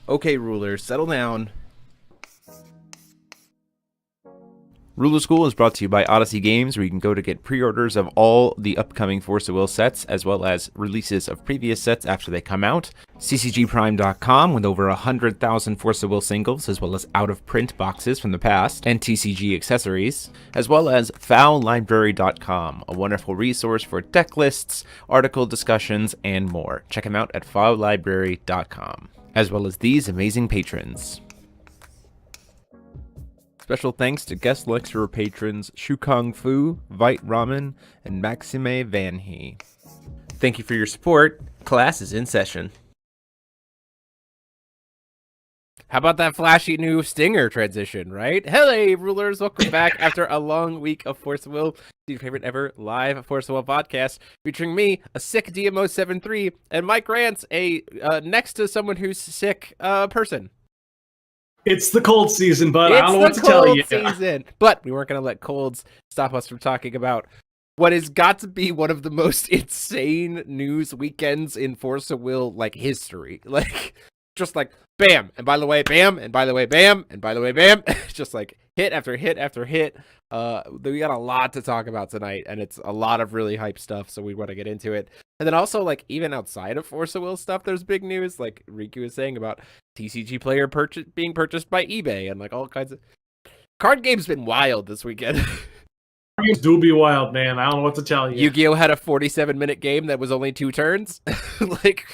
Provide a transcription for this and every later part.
Okay, rulers, settle down. Ruler School is brought to you by Odyssey Games, where you can go to get pre-orders of all the upcoming Force of Will sets, as well as releases of previous sets after they come out. TCGprime.com, with over 100,000 Force of Will singles, as well as out-of-print boxes from the past, and TCG accessories, as well as fowlibrary.com, a wonderful resource for deck lists, article discussions, and more. Check them out at fowlibrary.com, as well as these amazing patrons. Special thanks to guest lecturer patrons Shukong Fu, Vite Ramen, and Maxime Van He. Thank you for your support. Class is in session. How about that flashy new Stinger transition, right? Hey, rulers, welcome back after a long week of Force of Will, your favorite ever live Force of Will podcast, featuring me, a sick DMO73, and Mike Rance, a next to someone who's sick person. It's the cold season, but I don't know what to tell you. Season. But we weren't going to let colds stop us from talking about what has got to be one of the most insane news weekends in Force of Will, like, history. Like, just like, bam, and by the way, bam, and by the way, bam, and by the way, bam. Just like hit after hit after hit. We got a lot to talk about tonight, and it's a lot of really hype stuff, so we want to get into it. And then also, like, even outside of Force of Will stuff, there's big news, like Riku was saying about TCG player being purchased by eBay, and like all kinds of card games been wild this weekend. Card games do be wild, man. I don't know what to tell you. Yu-Gi-Oh had a 47-minute game that was only 2 turns, like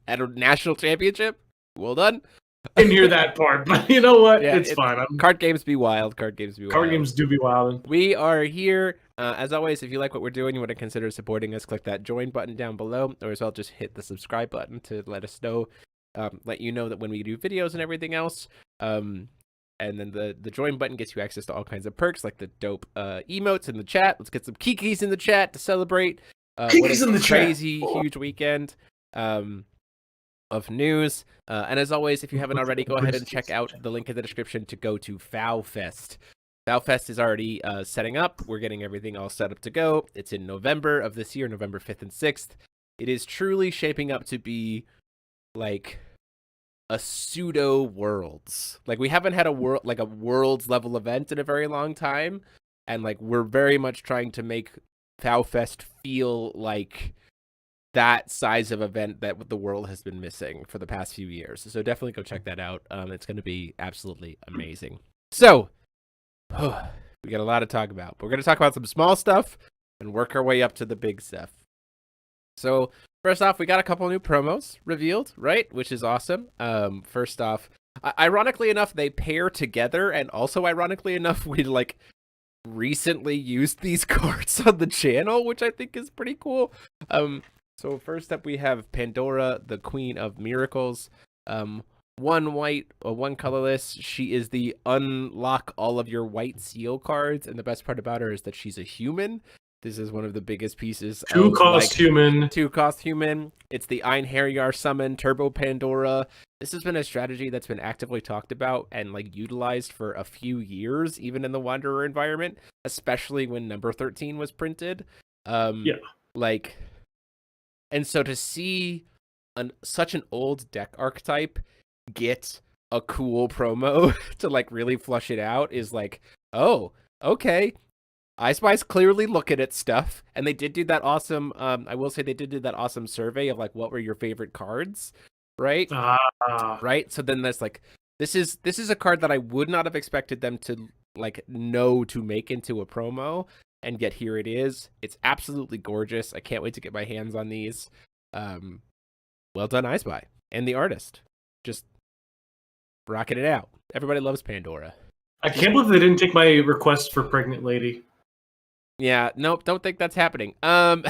at a national championship. Well done. I didn't hear that part, but you know what? Yeah, it's fine. Card games be wild. Card games do be wild. We are here. As always, if you like what we're doing, you want to consider supporting us, click that join button down below, or as well just hit the subscribe button to let us know, let you know that when we do videos and everything else. And then the join button gets you access to all kinds of perks, like the dope emotes in the chat. Let's get some kikis in the chat to celebrate what is a crazy, huge weekend of news. And as always, if you haven't already, go ahead and check out the link in the description to go to FowFest. FowFest is already setting up. We're getting everything all set up to go. It's in November of this year, November 5th and 6th. It is truly shaping up to be like a pseudo Worlds. Like, we haven't had a Worlds level event in a very long time, and like we're very much trying to make FowFest feel like that size of event that the world has been missing for the past few years. So definitely go check that out. It's going to be absolutely amazing. So we got a lot to talk about. We're going to talk about some small stuff and work our way up to the big stuff. So first off, we got a couple new promos revealed, right? Which is awesome. First off, ironically enough, they pair together, and also ironically enough, we like recently used these cards on the channel, which I think is pretty cool. So first up, we have Pandora, the Queen of Miracles. One white, one colorless. She is the unlock all of your white seal cards, and the best part about her is that she's a human. This is one of the biggest pieces. Two-cost human. It's the Einherjar summon, Turbo Pandora. This has been a strategy that's been actively talked about and like utilized for a few years, even in the Wanderer environment, especially when number 13 was printed. And so to see such an old deck archetype get a cool promo to like really flush it out is like, oh, okay. iSpy's clearly looking at stuff, and they did do that awesome. I will say they did do that awesome survey of like what were your favorite cards, right? Right. So then there's like this is a card that I would not have expected them to like know to make into a promo. And yet here it is. It's absolutely gorgeous. I can't wait to get my hands on these. Well done, iSpy. And the artist. Just rocking it out. Everybody loves Pandora. I can't believe they didn't take my request for Pregnant Lady. Yeah, nope, don't think that's happening. I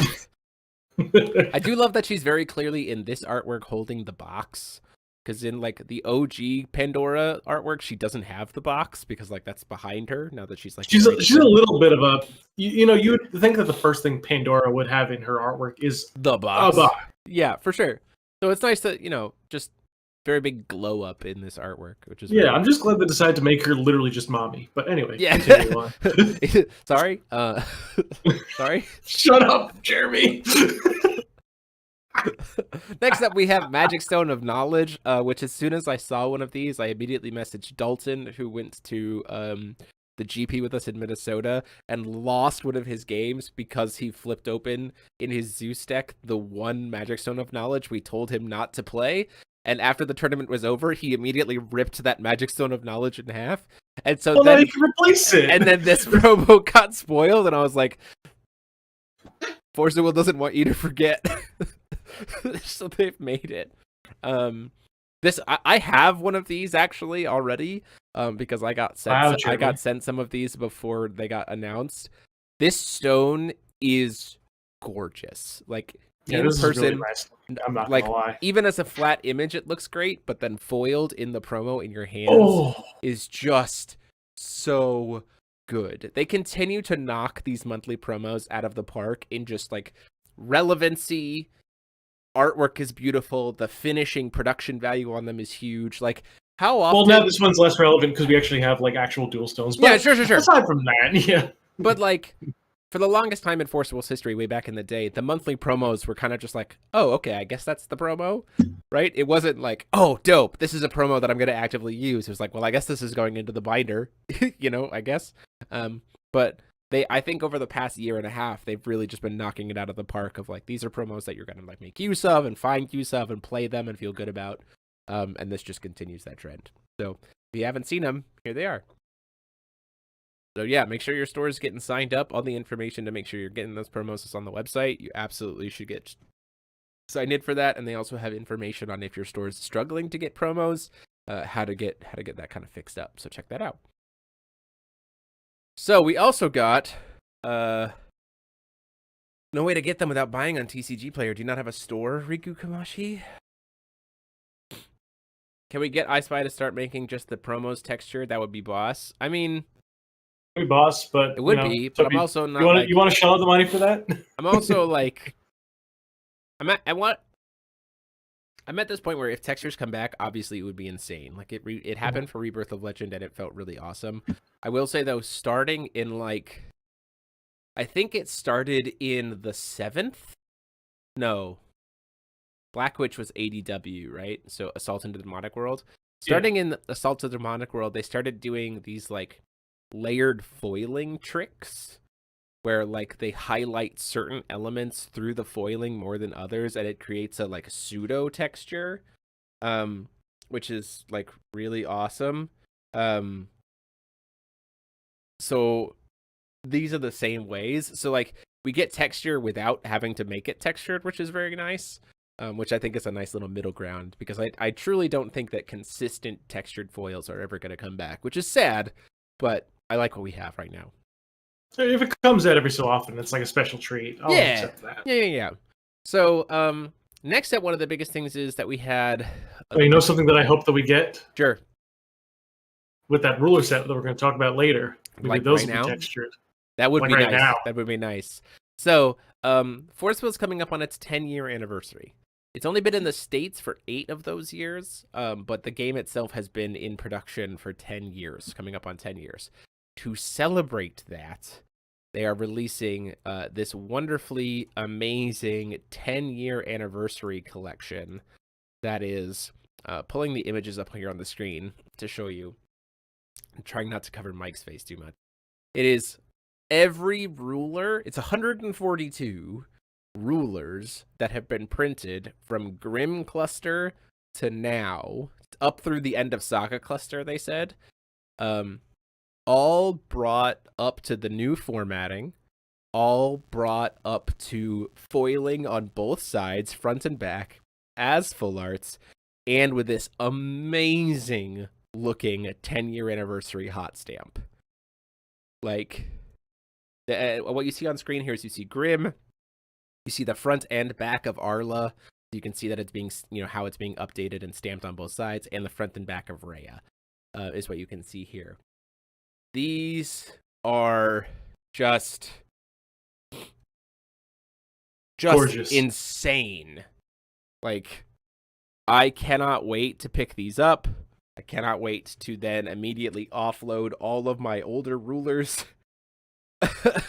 do love that she's very clearly in this artwork holding the box. Because in like the OG Pandora artwork, she doesn't have the box because like that's behind her now that she's like she's a little bit of a you would think that the first thing Pandora would have in her artwork is the box. Yeah, for sure. So it's nice that just very big glow up in this artwork, which is I'm just glad they decided to make her literally just mommy. But anyway, yeah. Sorry. Sorry. Shut up, Jeremy. Next up, we have Magic Stone of Knowledge, which as soon as I saw one of these, I immediately messaged Dalton, who went to the GP with us in Minnesota and lost one of his games because he flipped open in his Zeus deck the one Magic Stone of Knowledge we told him not to play. And after the tournament was over, he immediately ripped that Magic Stone of Knowledge in half. And so well, then he can replace it. And then this promo got spoiled, and I was like, Force of Will doesn't want you to forget. So they've made it. I have one of these actually already, because I got sent some of these before they got announced. This stone is gorgeous. Like in person, is really nice. I'm not gonna lie. Even as a flat image, it looks great, but then foiled in the promo in your hands is just so good. They continue to knock these monthly promos out of the park in just like relevancy. Artwork is beautiful. The finishing production value on them is huge. Like, how often? Well, now this one's less relevant because we actually have like actual dual stones. But yeah, sure. Aside from that, yeah. But like, for the longest time in Force of Will's history, way back in the day, the monthly promos were kind of just like, oh, okay, I guess that's the promo, right? It wasn't like, oh, dope, this is a promo that I'm going to actively use. It was like, well, I guess this is going into the binder, I guess. But I think over the past year and a half, they've really just been knocking it out of the park of like, these are promos that you're going to like make use of and find use of and play them and feel good about. And this just continues that trend. So if you haven't seen them, here they are. So yeah, make sure your store is getting signed up. All the information to make sure you're getting those promos is on the website. You absolutely should get signed in for that. And they also have information on if your store is struggling to get promos, how to get that kind of fixed up. So check that out. So we also got no way to get them without buying on TCG Player. Do you not have a store, Riku Kamashi? Can we get iSpy to start making just the promos texture? That would be boss. I mean, be boss, but it would be. But I'm also not. You want to shell out the money for that? I'm also like, I'm at this point where if textures come back, obviously it would be insane. Like it happened for Rebirth of Legend, and it felt really awesome. I will say though, starting in like, I think it started in the 7th. No, Black Witch was ADW, right? So Assault into the Demonic World. Starting in Assault to the Demonic World, they started doing these like layered foiling tricks where like they highlight certain elements through the foiling more than others, and it creates a like pseudo texture, which is like really awesome. So these are the same ways. So like we get texture without having to make it textured, which is very nice. Which I think is a nice little middle ground, because I truly don't think that consistent textured foils are ever going to come back, which is sad, but I like what we have right now. If it comes out every so often, it's like a special treat. I'll accept that. Yeah. So, next up, one of the biggest things is that we had... you know something that I hope that we get? Sure. With that ruler set that we're going to talk about later. Maybe like those right will now? be textured. That would be right nice. Now. That would be nice. So, Force Will's coming up on its 10-year anniversary. It's only been in the States for 8 of those years, but the game itself has been in production for 10 years, coming up on 10 years. To celebrate that, they are releasing this wonderfully amazing 10-year anniversary collection that is pulling the images up here on the screen to show you. I'm trying not to cover Mike's face too much. It is every ruler. It's 142 rulers that have been printed from Grim Cluster to now, up through the end of Saga Cluster, they said. All brought up to the new formatting, all brought up to foiling on both sides, front and back, as full arts, and with this amazing looking 10-year anniversary hot stamp. Like, what you see on screen here is you see Grim, you see the front and back of Arla. You can see that it's being, how it's being updated and stamped on both sides, and the front and back of Rhea is what you can see here. These are just gorgeous, insane. Like, I cannot wait to pick these up. I cannot wait to then immediately offload all of my older rulers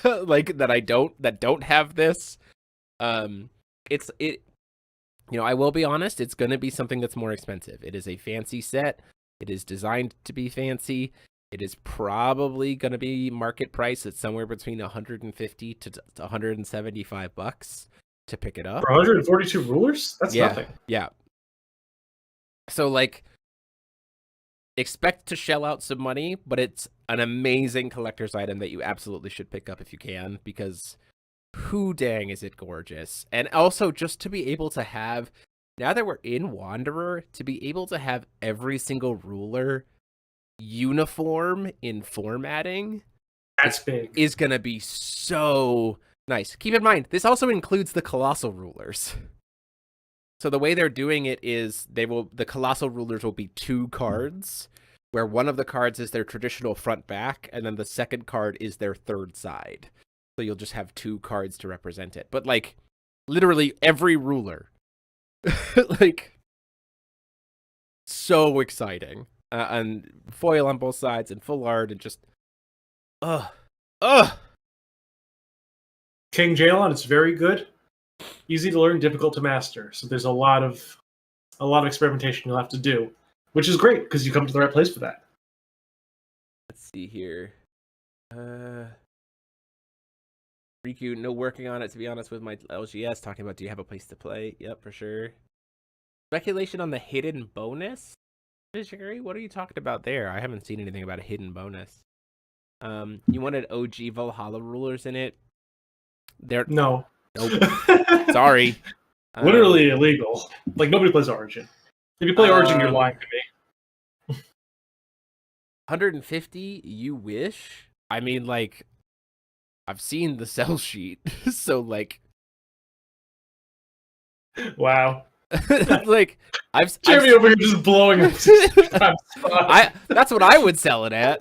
like that don't have this. You know, I will be honest, it's going to be something that's more expensive. It is a fancy set. It is designed to be fancy. It is probably going to be market price at somewhere between 150 to 175 bucks to pick it up. For 142 rulers? That's nothing. Yeah. So, like, expect to shell out some money, but it's an amazing collector's item that you absolutely should pick up if you can, because who dang is it gorgeous. And also just to be able to have, now that we're in Wanderer, to be able to have every single ruler uniform in formatting, that's big, is gonna be so nice. Keep in mind, this also includes the colossal rulers. So the way they're doing it is the colossal rulers will be 2 cards, where one of the cards is their traditional front back, and then the second card is their third side. So you'll just have 2 cards to represent it. But like literally every ruler. Like, so exciting. And foil on both sides and full art and just King Jaelon, it's very good. Easy to learn, difficult to master. So there's a lot of experimentation you'll have to do, which is great because you come to the right place for that. Let's see here. Riku, no working on it, to be honest, with my LGS, talking about do you have a place to play? Yep, for sure. Speculation on the hidden bonus? Disagree? What are you talking about there? I haven't seen anything about a hidden bonus. You wanted OG Valhalla rulers in it? No. Nope. Sorry. Literally illegal. Like, nobody plays Origin. If you play Origin, you're lying to me. 150? You wish? I mean, like, I've seen the sell sheet, so, like... Wow. Like, Jeremy over here just blowing up. That's what I would sell it at.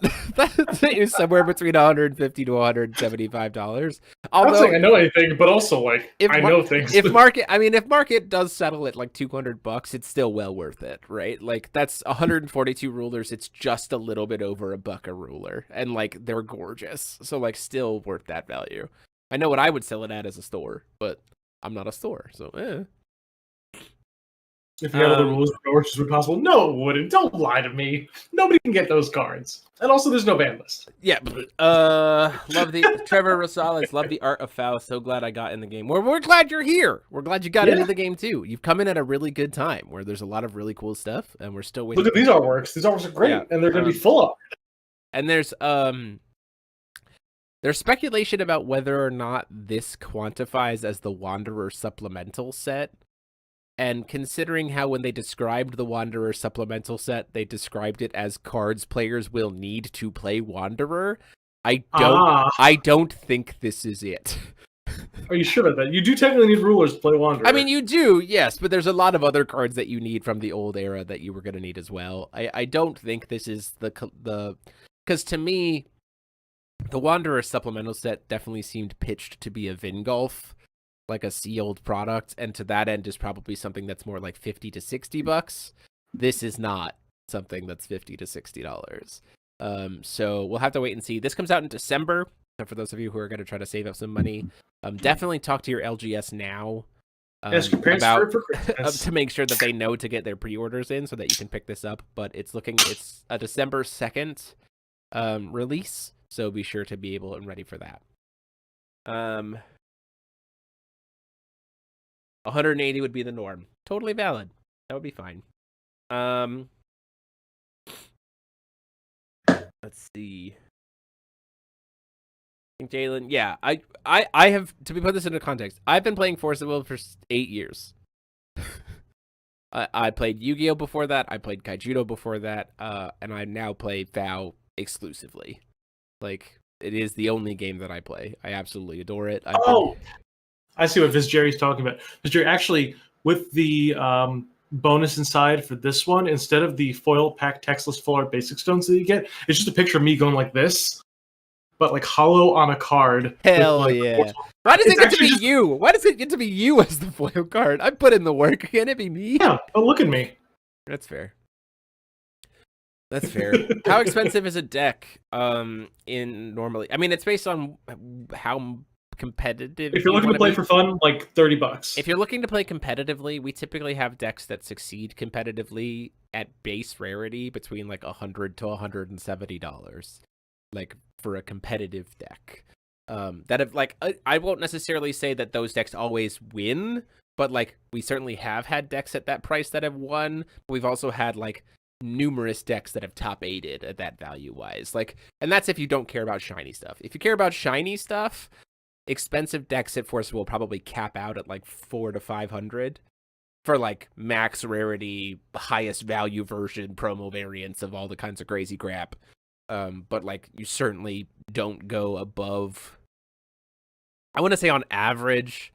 It's somewhere between $150 to $175. I'm not saying I know anything, but also like I know things. If market does settle at like $200, it's still well worth it, right? Like, that's 142 rulers. It's just a little bit over $1 a ruler, and like they're gorgeous, so like still worth that value. I know what I would sell it at as a store, but I'm not a store, so If you had all the rules for Origins were possible, no, it wouldn't. Don't lie to me. Nobody can get those cards. And also, there's no ban list. Yeah. Love the Trevor Rosales. Love the art of Foul. So glad I got in the game. We're glad you're here. We're glad you got into the game too. You've come in at a really good time where there's a lot of really cool stuff, and we're still waiting. Look at these artworks. These artworks are great, and they're going to be full of. And there's speculation about whether or not this quantifies as the Wanderer supplemental set. And considering how when they described the Wanderer supplemental set, they described it as cards players will need to play Wanderer, I don't think this is it. Are you sure about that? You do technically need rulers to play Wanderer. I mean, you do, yes, but there's a lot of other cards that you need from the old era that you were going to need as well. I don't think this is the because to me, the Wanderer supplemental set definitely seemed pitched to be a Vingolf, like a sealed product, and to that end is probably something that's more like $50 to $60. This is not something that's $50 to $60. So we'll have to wait and see. This comes out in December. So for those of you who are going to try to save up some money, definitely talk to your LGS now about to make sure that they know to get their pre-orders in so that you can pick this up. But it's a December 2nd release, so be sure to be able and ready for that. 180 would be the norm. Totally valid. That would be fine. Let's see. Jalen, yeah, I have, to put this into context, I've been playing Force of Will for 8 years. I played Yu-Gi-Oh before that. I played Kaijudo before that. And I now play FOW exclusively. Like, it is the only game that I play. I absolutely adore it. I see what Viz Jerry's talking about. Viz Jerry, actually, with the bonus inside for this one, instead of the foil pack textless full art basic stones that you get, it's just a picture of me going like this, but like hollow on a card. Hell yeah. Why does it get to be you? Why does it get to be you as the foil card? I put in the work. Can't it be me? Yeah, but look at me. That's fair. That's fair. How expensive is a deck in normally? I mean, it's based on how competitive. If you're looking to play for fun, like $30. If you're looking to play competitively, we typically have decks that succeed competitively at base rarity between like $100 to $170, like for a competitive deck. That have like I won't necessarily say that those decks always win, but like we certainly have had decks at that price that have won. But we've also had like numerous decks that have top 8'd at that value wise. Like, and that's if you don't care about shiny stuff. If you care about shiny stuff, expensive decks at Force will probably cap out at like 400 to 500 for like max rarity, highest value version promo variants of all the kinds of crazy crap. But like you certainly don't go above. I want to say on average,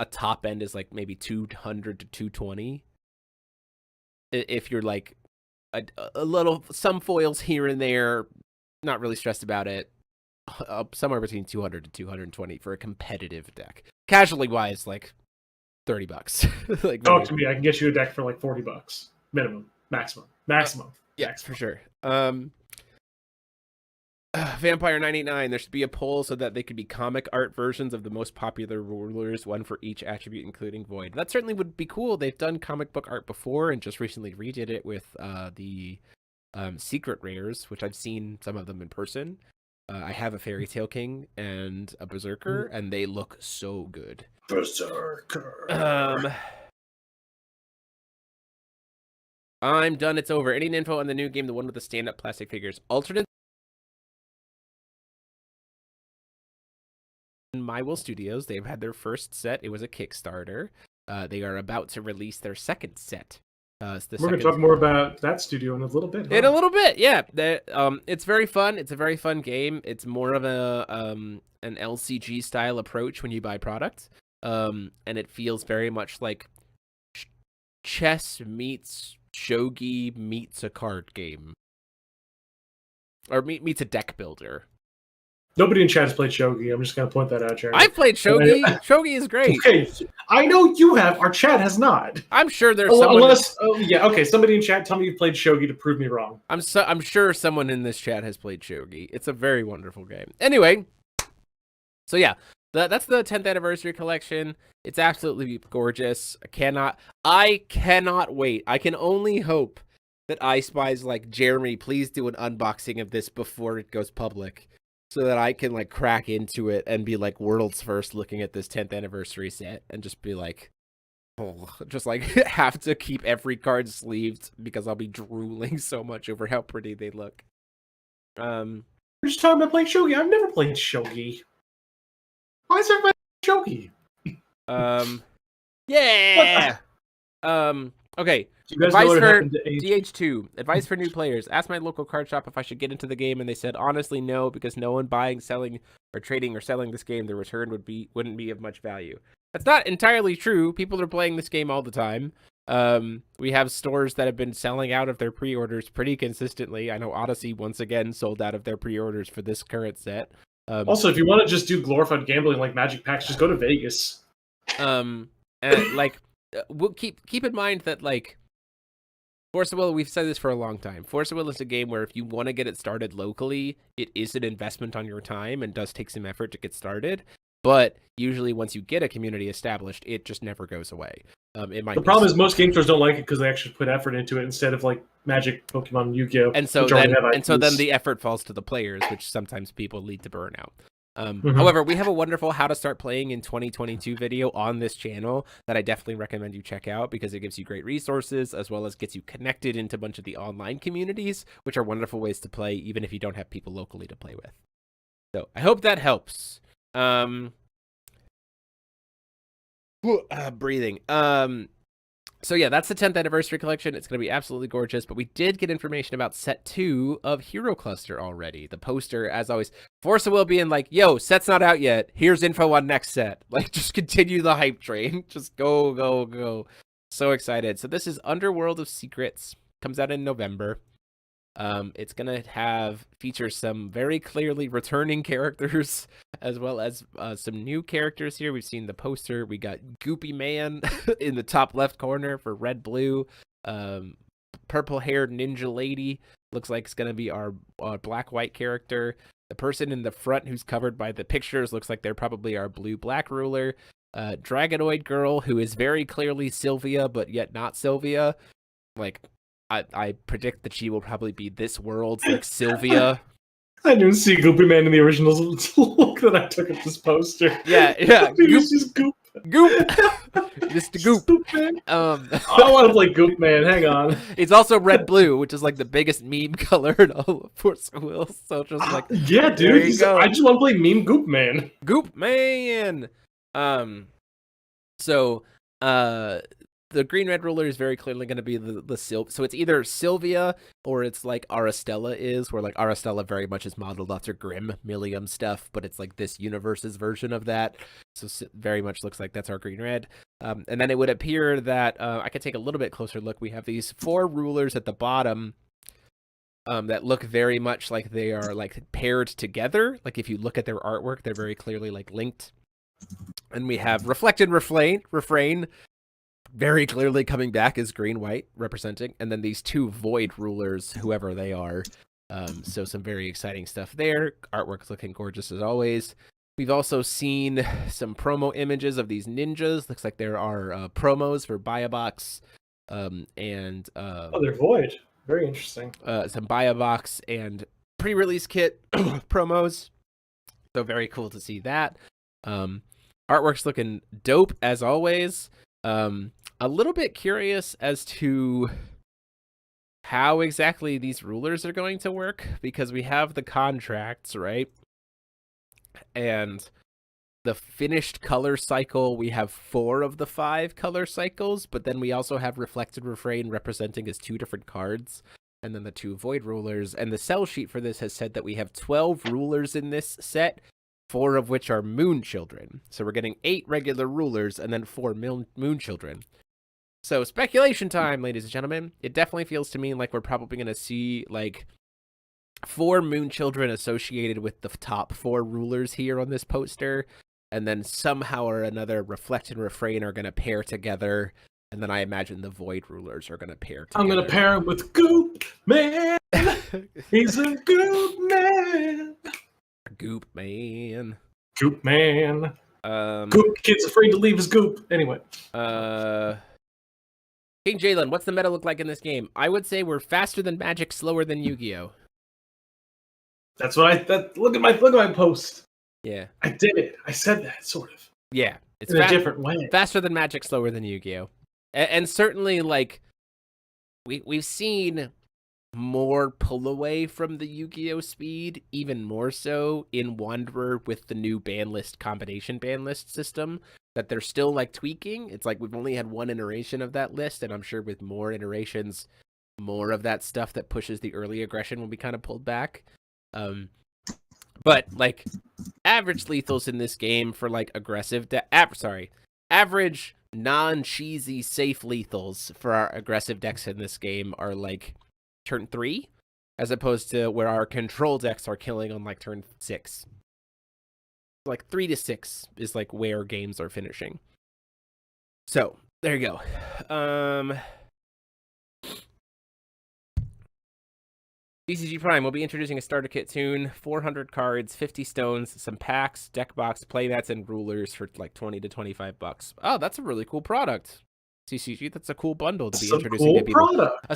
a top end is like maybe 200 to 220. If you're like a little, some foils here and there, not really stressed about it. Somewhere between 200 to 220 for a competitive deck. Casually wise, like $30. Like talk to me. I can get you a deck for like $40 minimum, maximum. Yeah, for sure. Vampire 989. There should be a poll so that they could be comic art versions of the most popular rulers, one for each attribute, including Void. That certainly would be cool. They've done comic book art before and just recently redid it with the secret rares, which I've seen some of them in person. I have a Fairy Tale King and a Berserker, and they look so good. Berserker. I'm done. It's over. Any info on the new game, the one with the stand-up plastic figures? Alternate in My Will Studios, they've had their first set. It was a Kickstarter. They are about to release their second set. We're going to talk more about that studio in a little bit. Huh? In a little bit, yeah. It's very fun. It's a very fun game. It's more of a an LCG style approach when you buy products, and it feels very much like chess meets shogi meets a card game, or meets a deck builder. Nobody in chat has played shogi. I'm just going to point that out, Jeremy. I've played shogi. Shogi is great. Okay, I know you have. Our chat has not. I'm sure there's someone. Unless, yeah, okay. Somebody in chat, tell me you've played shogi to prove me wrong. I'm sure someone in this chat has played shogi. It's a very wonderful game. Anyway, so yeah, that's the 10th anniversary collection. It's absolutely gorgeous. I cannot wait. I can only hope that iSpy's like, Jeremy, please do an unboxing of this before it goes public, so that I can like crack into it and be like world's first looking at this 10th anniversary set and just be like, oh, just like have to keep every card sleeved because I'll be drooling so much over how pretty they look. We're just talking about playing shogi. I've never played shogi. Why is everybody playing shogi? Yeah. Okay. Advice for DH2. Advice for new players. Asked my local card shop if I should get into the game, and they said honestly no, because no one buying, selling, or trading or selling this game, the return wouldn't be of much value. That's not entirely true. People are playing this game all the time. We have stores that have been selling out of their pre-orders pretty consistently. I know Odyssey once again sold out of their pre-orders for this current set. Also, if you want to just do glorified gambling like Magic Packs, just go to Vegas. And like, we'll keep in mind that like, Force of Will, we've said this for a long time. Force of Will is a game where if you want to get it started locally, it is an investment on your time and does take some effort to get started. But usually once you get a community established, it just never goes away. The problem is most game stores don't like it because they actually put effort into it instead of like Magic, Pokemon, Yu-Gi-Oh! And so then the effort falls to the players, which sometimes people lead to burnout. However, we have a wonderful how to start playing in 2022 video on this channel that I definitely recommend you check out because it gives you great resources as well as gets you connected into a bunch of the online communities, which are wonderful ways to play even if you don't have people locally to play with. So I hope that helps. Breathing. So yeah, that's the 10th anniversary collection. It's going to be absolutely gorgeous, but we did get information about set 2 of Hero Cluster already. The poster, as always, Force of Will being like, yo, set's not out yet. Here's info on next set. Like, just continue the hype train. Just go, go, go. So excited. So this is Underworld of Secrets. Comes out in November. It's going to feature some very clearly returning characters as well as some new characters here. We've seen the poster. We got Goopy Man in the top left corner for red blue. Purple haired ninja lady looks like it's going to be our black white character. The person in the front who's covered by the pictures looks like they're probably our blue-black ruler. Dragonoid girl, who is very clearly Sylvia, but yet not Sylvia. Like, I predict that she will probably be this world's, like, Sylvia. I didn't see Goopy Man in the original look that I took at this poster. Yeah. He was just Goop. Goop! Just a goop. Man. I want to play Goop Man. Hang on. It's also red-blue, which is, like, the biggest meme color in all of Force Wheels. So just, like... yeah, dude. I just want to play meme Goop Man. Goop Man! The green-red ruler is very clearly going to be the so it's either Sylvia or it's like Aristella is, where like Aristella very much is modeled after Grimm Millium stuff, but it's like this universe's version of that. So very much looks like that's our green-red. And then it would appear that I could take a little bit closer look. We have these 4 rulers at the bottom that look very much like they are like paired together. Like if you look at their artwork, they're very clearly like linked. And we have reflected refrain very clearly coming back as green-white representing, and then these 2 void rulers, whoever they are. So some very exciting stuff there. Artwork's looking gorgeous as always. We've also seen some promo images of these ninjas. Looks like there are promos for Buy a Box, and oh, they're void. Very interesting. Some Buy a Box and pre-release kit promos. So very cool to see that. Artwork's looking dope as always. A little bit curious as to how exactly these rulers are going to work, because we have the contracts, right? And the finished color cycle, we have 4 of the 5 color cycles, but then we also have reflected refrain representing as 2 different cards, and then the 2 void rulers. And the sell sheet for this has said that we have 12 rulers in this set, 4 of which are moon children. So we're getting 8 regular rulers and then 4 moon children. So speculation time, ladies and gentlemen. It definitely feels to me like we're probably going to see like 4 moon children associated with the top 4 rulers here on this poster. And then somehow or another, reflect and refrain are going to pair together. And then I imagine the void rulers are going to pair together. I'm going to pair him with Goop Man. He's a Goop Man. Goop Man. Goop Man. Goop kid's afraid to leave his goop. Anyway. King Jalen, what's the meta look like in this game? I would say we're faster than Magic, slower than Yu-Gi-Oh. That's what look at my post. Yeah. I did it. I said that, sort of. Yeah. It's in a different way. Faster than Magic, slower than Yu-Gi-Oh. And certainly, like, we've seen more pull away from the Yu-Gi-Oh speed, even more so in Wanderer with the new ban list combination ban list system that they're still like tweaking. It's like we've only had 1 iteration of that list, and I'm sure with more iterations, more of that stuff that pushes the early aggression will be kind of pulled back. But like average lethals in this game for like aggressive average non-cheesy safe lethals for our aggressive decks in this game are like turn 3, as opposed to where our control decks are killing on like turn 6. Like 3 to 6 is like where games are finishing. So there you go. TCG Prime will be introducing a starter kit soon. 400 cards, 50 stones, some packs, deck box, playmats, and rulers for like $20 to $25. Oh, that's a really cool product. TCG, that's a cool bundle to be introducing to people. Product.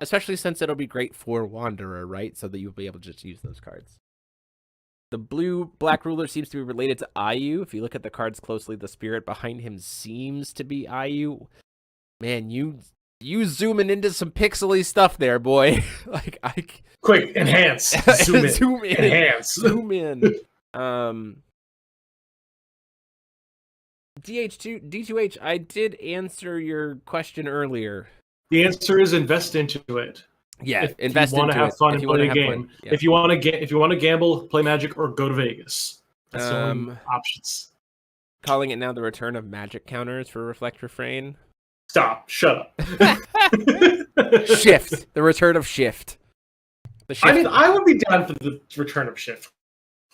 Especially since it'll be great for Wanderer, right? So that you'll be able to just use those cards. The blue-black ruler seems to be related to Ayu. If you look at the cards closely, the spirit behind him seems to be Ayu. Man, you zooming into some pixely stuff there, boy. Quick, enhance. Zoom in. Zoom in. Enhance. Zoom in. D2H, I did answer your question earlier. The answer is invest into it. Yeah, invest into it. If you want to have fun and play a game. Yeah. If you want to gamble, play Magic, or go to Vegas. That's the only options. Calling it now the return of Magic counters for Reflect Refrain. Stop. Shut up. Shift. The return of Shift. I mean, I would be down for the return of Shift.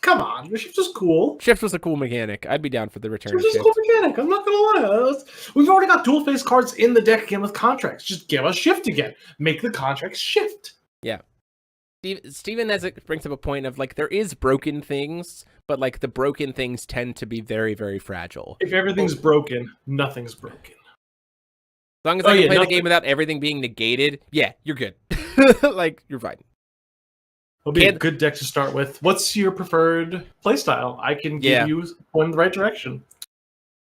Come on, the Shift was cool. Shift was a cool mechanic. I'd be down for the return of Shift. Shift. Was a cool mechanic. I'm not gonna lie. We've already got dual face cards in the deck again with contracts. Just give us Shift again. Make the contracts Shift. Yeah. Steven brings up a point of like there is broken things, but like the broken things tend to be very, very fragile. If everything's broken, nothing's broken. As long as I can play the game without everything being negated, yeah, you're good. Like you're fine. It'll be a good deck to start with. What's your preferred playstyle? I can give you one in the right direction.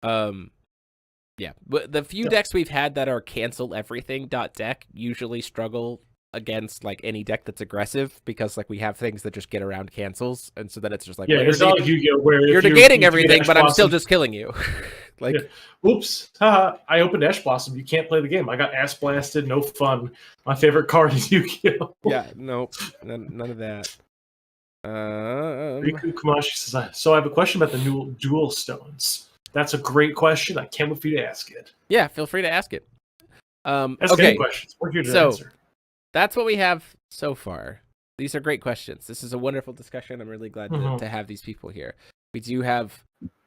Yeah, but the few decks we've had that are cancel everything deck usually struggle against like any deck that's aggressive because like we have things that just get around cancels, and so then it's just like it's not like Yu-Gi-Oh where you're negating everything, but I'm still just killing you. Like, oops, haha! I opened Ash Blossom. You can't play the game. I got ass blasted. No fun. My favorite card is Yu-Gi-Oh. Yeah, nope, none of that. Riku Kumashi says, so I have a question about the new dual stones. That's a great question. I can't wait for you to ask it. Yeah, feel free to ask it. Ask any questions. We're here to answer. That's what we have so far. These are great questions. This is a wonderful discussion. I'm really glad to have these people here. We do have.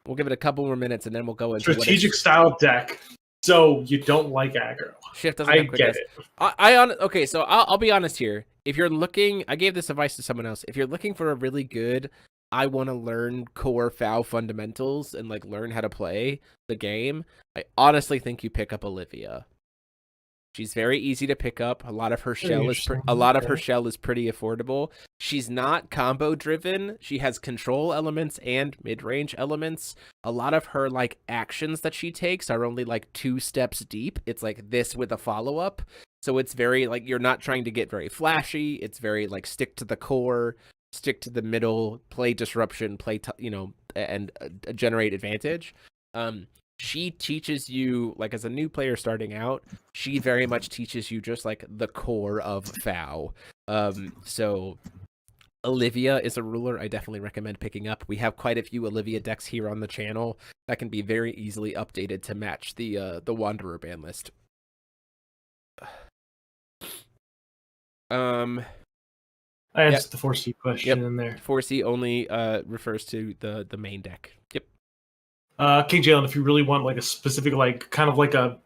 We'll give it a couple more minutes, and then we'll go into strategic style deck. So you don't like aggro. Shift doesn't have quickness. I get it. Okay, so I'll be honest here. If you're looking, I gave this advice to someone else. If you're looking for a really good, I want to learn core FOW fundamentals and like learn how to play the game, I honestly think you pick up Olivia. She's very easy to pick up. A lot of her shell is pretty affordable. She's not combo driven. She has control elements and mid-range elements. A lot of her like actions that she takes are only like 2 steps deep. It's like this with a follow-up. So it's very like you're not trying to get very flashy. It's very like stick to the core, stick to the middle, play disruption, and generate advantage. She teaches you, like, as a new player starting out, she very much teaches you just, like, the core of FOW. So Olivia is a ruler I definitely recommend picking up. We have quite a few Olivia decks here on the channel that can be very easily updated to match the Wanderer ban list. I answered the 4C question in there. 4C only refers to the main deck. Yep. King Jalen, if you really want like a specific, like kind of like a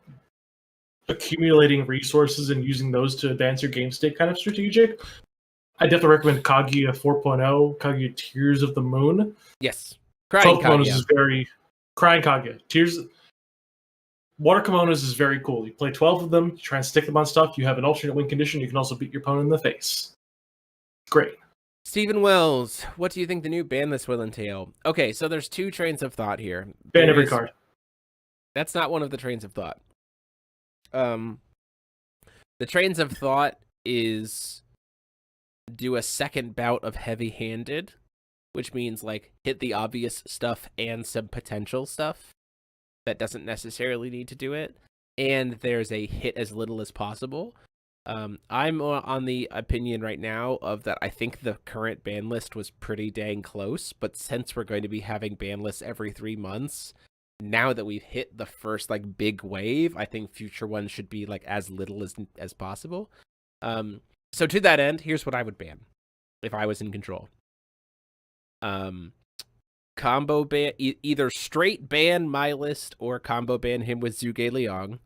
accumulating resources and using those to advance your game state kind of strategic, I definitely recommend Kaguya 4.0, Kaguya Tears of the Moon. Yes. Crying Kaguya. Is very Crying Kaguya. Water kimonos is very cool. You play 12 of them, you try and stick them on stuff, you have an alternate win condition, you can also beat your opponent in the face. Great. Stephen Wells, what do you think the new ban list will entail? Okay, so there's 2 trains of thought here. Ban every card. That's not one of the trains of thought. The trains of thought is do a second bout of heavy-handed, which means like hit the obvious stuff and some potential stuff that doesn't necessarily need to do it. And there's a hit as little as possible. I'm on the opinion right now of that I think the current ban list was pretty dang close, but since we're going to be having ban lists every 3 months, now that we've hit the first like big wave, I think future ones should be like as little as possible. So to that end, here's what I would ban if I was in control. Combo ban, either straight ban my list or combo ban him with Zhuge Liang.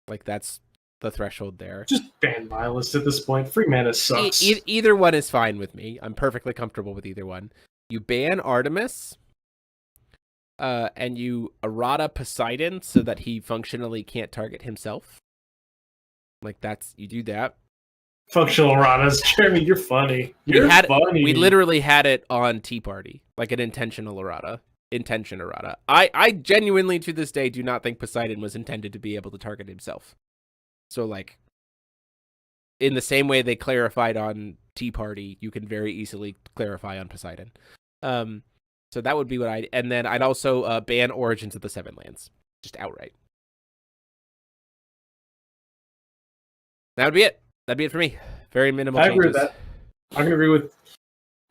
Like that's the threshold there. Just ban my list at this point. Free mana sucks. Either one is fine with me. I'm perfectly comfortable with either one. You ban Artemis, and you errata Poseidon so that he functionally can't target himself. Like you do that. Functional erratas, Jeremy, you're funny. You're funny. We literally had it on Tea Party, like an intentional errata. Intention errata. I genuinely to this day do not think Poseidon was intended to be able to target himself. So, like, in the same way they clarified on Tea Party, you can very easily clarify on Poseidon. So that would be what and then I'd also ban Origins of the Seven Lands, just outright. That would be it. That'd be it for me. Very minimal changes. I agree with that. I'm gonna agree with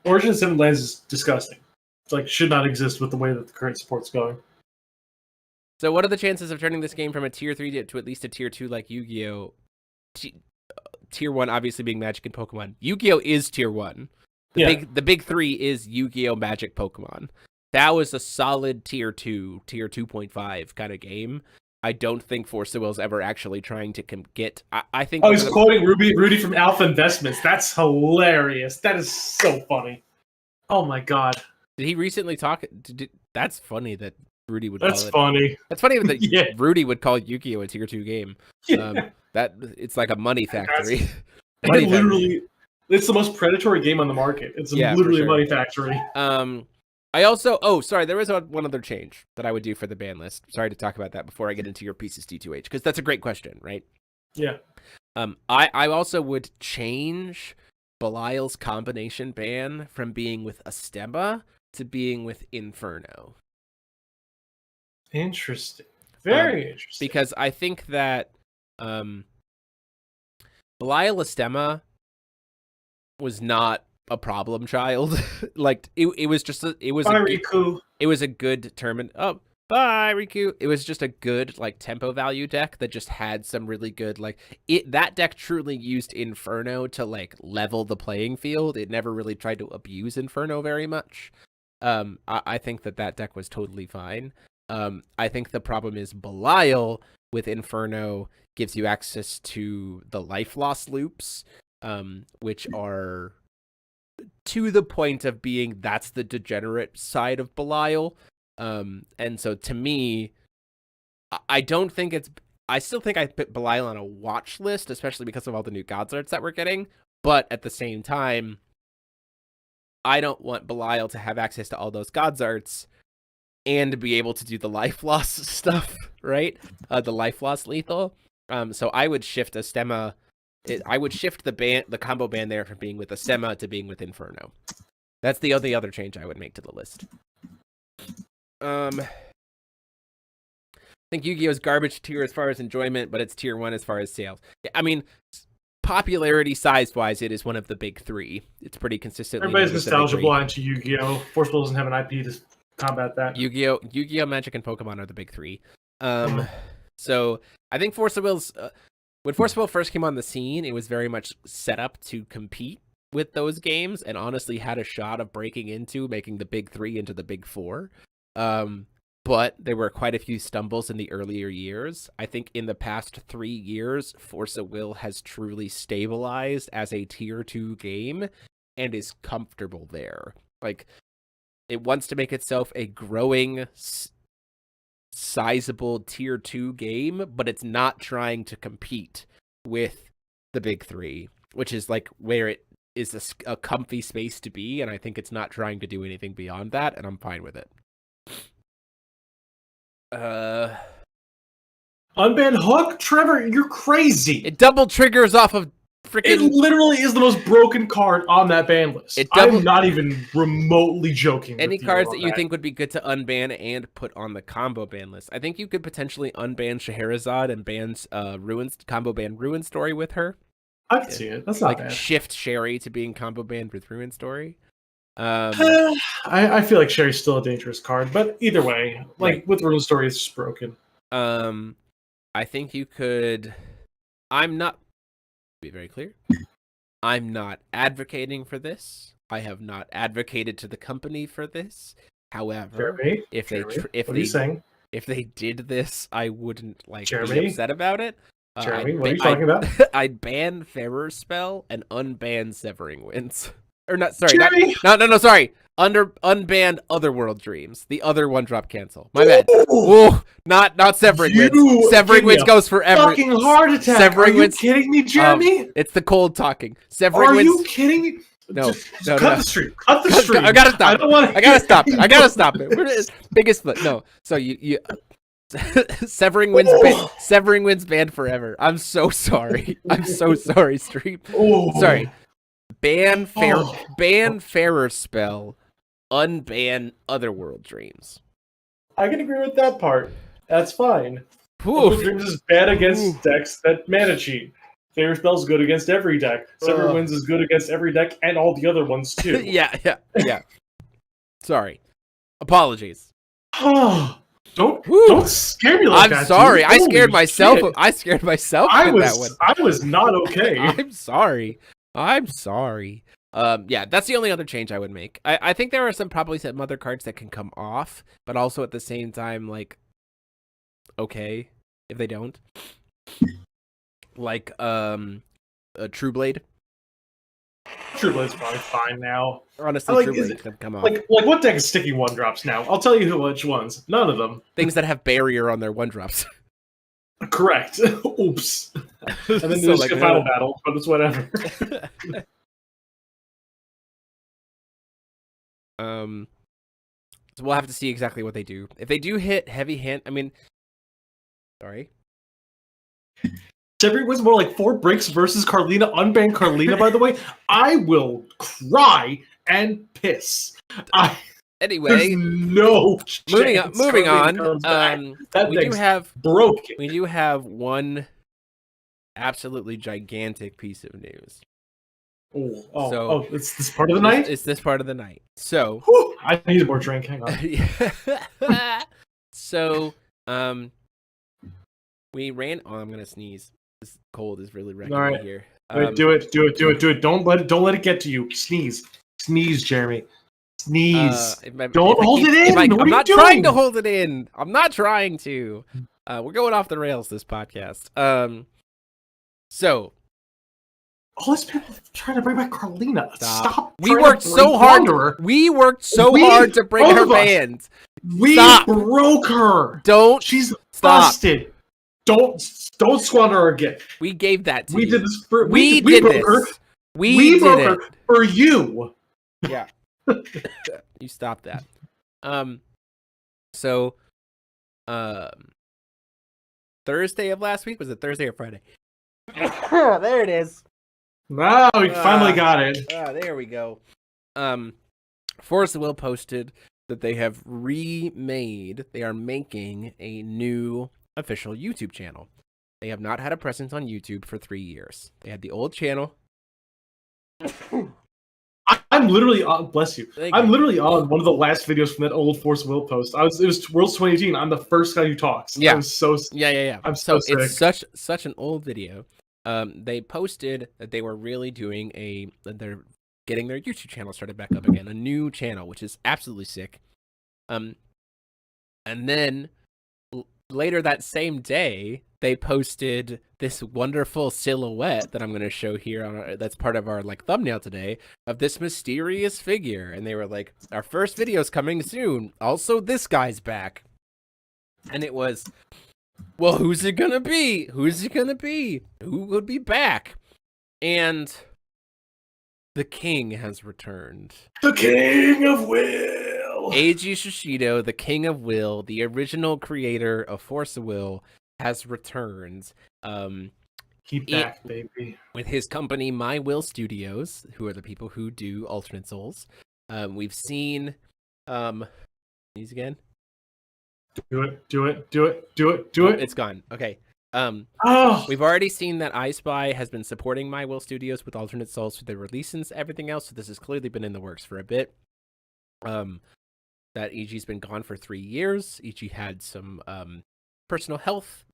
Origins of the Seven Lands is disgusting. It's like should not exist with the way that the current support's going. So what are the chances of turning this game from a tier 3 to at least a tier 2 like Yu-Gi-Oh? Tier 1 obviously being Magic and Pokemon. Yu-Gi-Oh is tier 1. The big 3 is Yu-Gi-Oh, Magic, Pokemon. That was a solid tier 2, tier 2.5 kind of game. I don't think Force of Will's ever actually trying to get. I think. Oh, he's quoting Rudy from Alpha Investments. That's hilarious. That is so funny. Oh my god. Did he recently talk? That's funny that Rudy would. That's call it. funny. That's funny that Yeah. Rudy would call Yu-Gi-Oh! A tier 2 game. Yeah. That it's like a money factory. It's the most predatory game on the market. It's literally a money factory. I also sorry, there was one other change that I would do for the ban list. Sorry to talk about that before I get into your pieces T2H, because that's a great question, right? Yeah. I also would change Belial's combination ban from being with Astema to being with Inferno. Interesting. Very interesting. Because I think that Belial Astema was not a problem child. Like it was just it was a good tournament. Oh, bye Riku. It was just a good like tempo value deck that just had some really good that deck truly used Inferno to like level the playing field. It never really tried to abuse Inferno very much. I think that deck was totally fine. I think the problem is Belial with Inferno gives you access to the life loss loops, which are to the point of being that's the degenerate side of Belial. And so to me, I don't think I still think I put Belial on a watch list, especially because of all the new gods arts that we're getting. But at the same time, I don't want Belial to have access to all those gods arts and be able to do the life loss stuff, right? The life loss lethal. So I would shift Astema. I would shift the combo ban there from being with Astema to being with Inferno. That's the other change I would make to the list. I think Yu-Gi-Oh's garbage tier as far as enjoyment, but it's tier 1 as far as sales. I mean, popularity size-wise, it is one of the big 3. It's pretty consistently. Everybody's nostalgia blind to Yu-Gi-Oh! Force Will doesn't have an IP to combat that. Yu-Gi-Oh, Magic, and Pokemon are the big 3. So I think Force of Will's when Force of Will first came on the scene, it was very much set up to compete with those games, and honestly had a shot of breaking into making the big 3 into the big 4. But there were quite a few stumbles in the earlier years. I think in the past 3 years, Force of Will has truly stabilized as a tier 2 game and is comfortable there. Like, it wants to make itself a growing, sizable tier 2 game, but it's not trying to compete with the big 3, which is like where it is a comfy space to be, and I think it's not trying to do anything beyond that, and I'm fine with it. Unbanned Hook? Trevor, you're crazy. It double triggers off of freaking... It literally is the most broken card on that ban list. I'm not even remotely joking. Any cards that you think would be good to unban and put on the combo ban list. I think you could potentially unban Scheherazade and ban combo ban Ruin Story with her. I can see it. That's not bad. Shift Sherry to being combo banned with Ruin Story. I feel like Sherry's still a dangerous card, but either way, with Ruin Story, it's just broken. I think you could. I'm not. Be very clear. I'm not advocating for this. I have not advocated to the company for this. However, Jeremy, if they did this, I wouldn't be upset about it. Jeremy, what are you talking about? I'd ban Farrer's Spell and unban Severing Winds. Or not, sorry. No, sorry. Unban Otherworld Dreams. The other 1-drop cancel. My bad. Ooh, not Severing Winds. Severing Winds goes forever. Fucking heart attack. Severing Winds, kidding me, Jeremy? It's the cold talking. Severing Winds. Are you kidding me? No. Cut the stream. Cut the stream. I gotta stop. I gotta stop it. Biggest split. No. So you Severing Winds banned forever. I'm so sorry. I'm so sorry, stream. Sorry. Ban Farrer's Spell, unban Otherworld Dreams. I can agree with that part. That's fine. Otherworld Dreams is bad against decks that mana cheat. Farrer's Spell's good against every deck. Severing Winds is good against every deck and all the other ones too. Yeah. Sorry. Apologies. Don't scare me like that. I'm sorry. Dude. I scared myself. Shit. I scared myself with that one. I was not okay. I'm sorry. Yeah, that's the only other change I would make. I think there are probably some other cards that can come off, but also at the same time, okay. if they don't. Like a True Blade. True Blade's probably fine now. Honestly, Like, True is Blade could come off. Like what deck is sticking 1-drops now? I'll tell you which ones. None of them. Things that have barrier on their 1-drops. Correct. Oops. And then So, there's like, a final battle, but it's whatever. So we'll have to see exactly what they do. If they do hit heavy hand, I mean, sorry. Jeffrey was more like 4 breaks versus Carlina. Unban Carlina, by the way. I will cry and piss. Anyway, There's no moving Carlina on. comes back. That We do thing's have broken. we do have one absolutely gigantic piece of news. Oh, it's this part of the night? It's this part of the night. So Whew, I need more drink. Hang on. So we ran. Oh, I'm gonna sneeze. This cold is really wrecking me here. Do it. Don't let it get to you. Sneeze, Jeremy. Sneeze. Don't hold it in. I'm not trying to hold it in. I'm not trying to. We're going off the rails this podcast. So all these people trying to bring back Carlina. Stop. We worked so hard. We worked so hard to bring her banned. We broke her. She's busted. Don't squander our gift. We gave that to you. We did this for we did broke this. Her. We broke did her for you. Yeah. You stop that. So Thursday of last week, was it Thursday or Friday? There it is. Wow, we finally got it. There we go. Force the Will posted that they have they are making a new official YouTube channel. They have not had a presence on YouTube for 3 years. They had the old channel. I'm literally on. Bless you. I'm literally on one of the last videos from that old Force Will post. It was Worlds 2018. I'm the first guy who talks. Yeah. I was so. Yeah. I'm so sick. It's such an old video. They posted that they were really doing they're getting their YouTube channel started back up again, a new channel, which is absolutely sick. And then later that same day, they posted this wonderful silhouette that I'm going to show here that's part of our thumbnail today of this mysterious figure, and they were like, "Our first video's coming soon. Also, this guy's back." And it was, well, who's it gonna be? Who's it gonna be? Who would be back? And the king has returned. The King of Will. Eiji Shishido, the King of Will, the original creator of Force of Will, has returned. He back, baby. With his company, My Will Studios, who are the people who do Alternate Souls. We've seen these again. Do it. It's gone. Okay. We've already seen that I Spy has been supporting My Will Studios with Alternate Souls for their release and everything else, so this has clearly been in the works for a bit. That EG's been gone for 3 years. EG had some personal health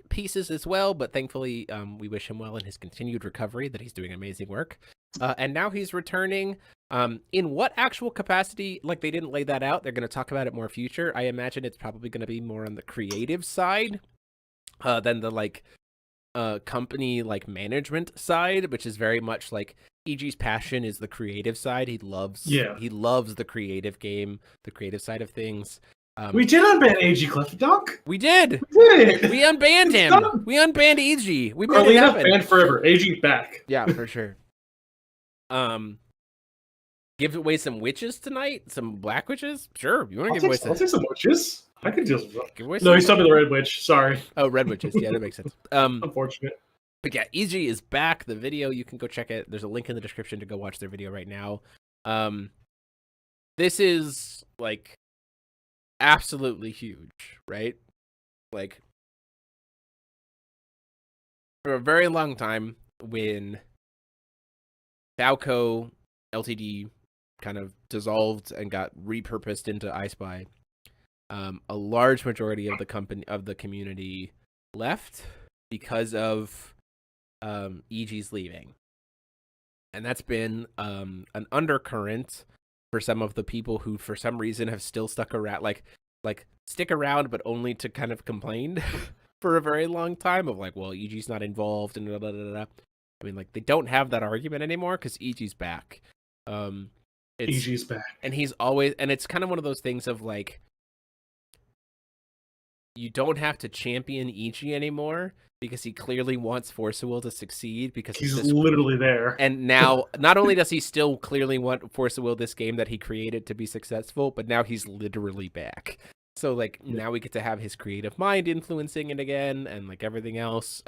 pieces as well, but thankfully we wish him well in his continued recovery, that he's doing amazing work. And now he's returning. In what actual capacity? They didn't lay that out. They're going to talk about it more future. I imagine it's probably going to be more on the creative side than the company management side, which is very much EG's passion is the creative side. He loves the creative game, the creative side of things. We did unban AG Clefty Doc. We did. We did it. We unbanned him. Done. We unbanned EG. We made Carlina it happen. banned forever. AG back. Yeah, for sure. Give away some witches tonight? Some black witches? Sure. You want to give away some? I'll take some witches. I could deal with that. No, he's talking the red witch. Sorry. Oh, red witches. Yeah, that makes sense. Unfortunate. But yeah, EG is back. The video, you can go check it. There's a link in the description to go watch their video right now. This is absolutely huge, right? For a very long time, when Falco Ltd kind of dissolved and got repurposed into I Spy, a large majority of the community left because of EG's leaving, and that's been an undercurrent for some of the people who, for some reason, have still stuck around, stick around, but only to kind of complain. for a very long time of like, well, EG's not involved and blah, blah, blah, blah. I mean, like, they don't have that argument anymore because EG's back. EG's back. And he's always, and it's kind of one of those things of like, you don't have to champion EG anymore because he clearly wants Force of Will to succeed because he's literally there. And now, not only does he still clearly want Force of Will, this game that he created, to be successful, but now he's literally back. So like now we get to have his creative mind influencing it again, and like everything else.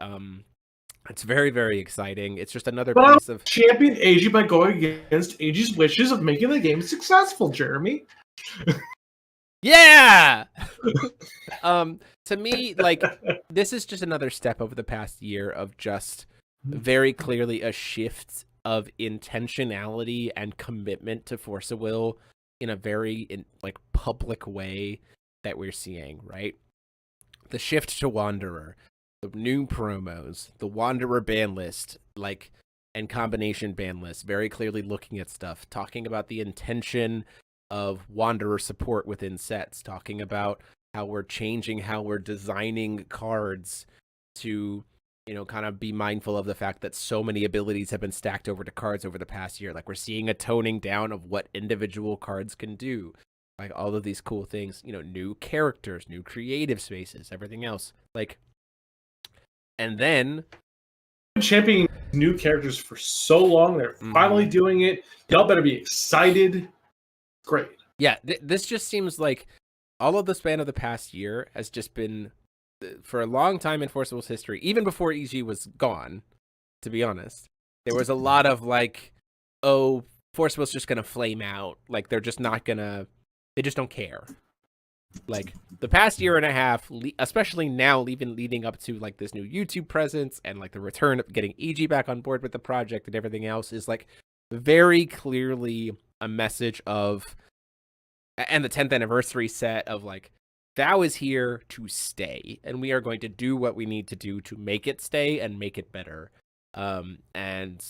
It's very, very exciting. It's just another piece of champion AG by going against AG's wishes of making the game successful, Jeremy. Yeah. To me, like, this is just another step over the past year of just very clearly a shift of intentionality and commitment to Force of Will in a very like public way that we're seeing, right? The shift to Wanderer, the new promos, the Wanderer ban list, like, and combination ban list, very clearly looking at stuff, talking about the intention of Wanderer support within sets, talking about how we're changing how we're designing cards to, you know, kind of be mindful of the fact that so many abilities have been stacked over to cards over the past year. Like, we're seeing a toning down of what individual cards can do. Like, all of these cool things, you know, new characters, new creative spaces, everything else. Like, and then championing new characters for so long, they're finally doing it. Y'all better be excited. Great. Yeah, this just seems like all of the span of the past year has just been, for a long time in Force of Will's history, even before EG was gone, to be honest, there was a lot of like, oh, Force of Will's just going to flame out. Like, they're just not going to, they just don't care. Like, the past year and a half, especially now, even leading up to like this new YouTube presence and like the return of getting EG back on board with the project and everything else, is like very clearly a message of, and the 10th anniversary set of like, Thou is here to stay, and we are going to do what we need to do to make it stay and make it better. And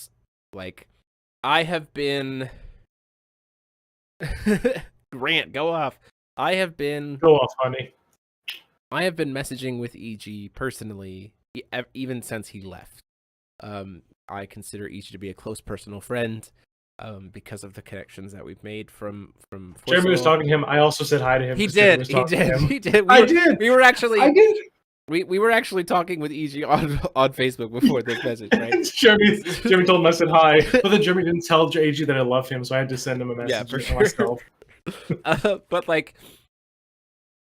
like, I have been Grant, go off. Go off, honey. I have been messaging with EG personally even since he left. I consider EG to be a close personal friend, because of the connections that we've made from Jeremy was talking to him. I also said hi to him. He did. We were actually talking with EG on Facebook before this message, right? Jeremy told him I said hi, but then Jeremy didn't tell EG that I love him, so I had to send him a message. Yeah, for sure. Myself. But like,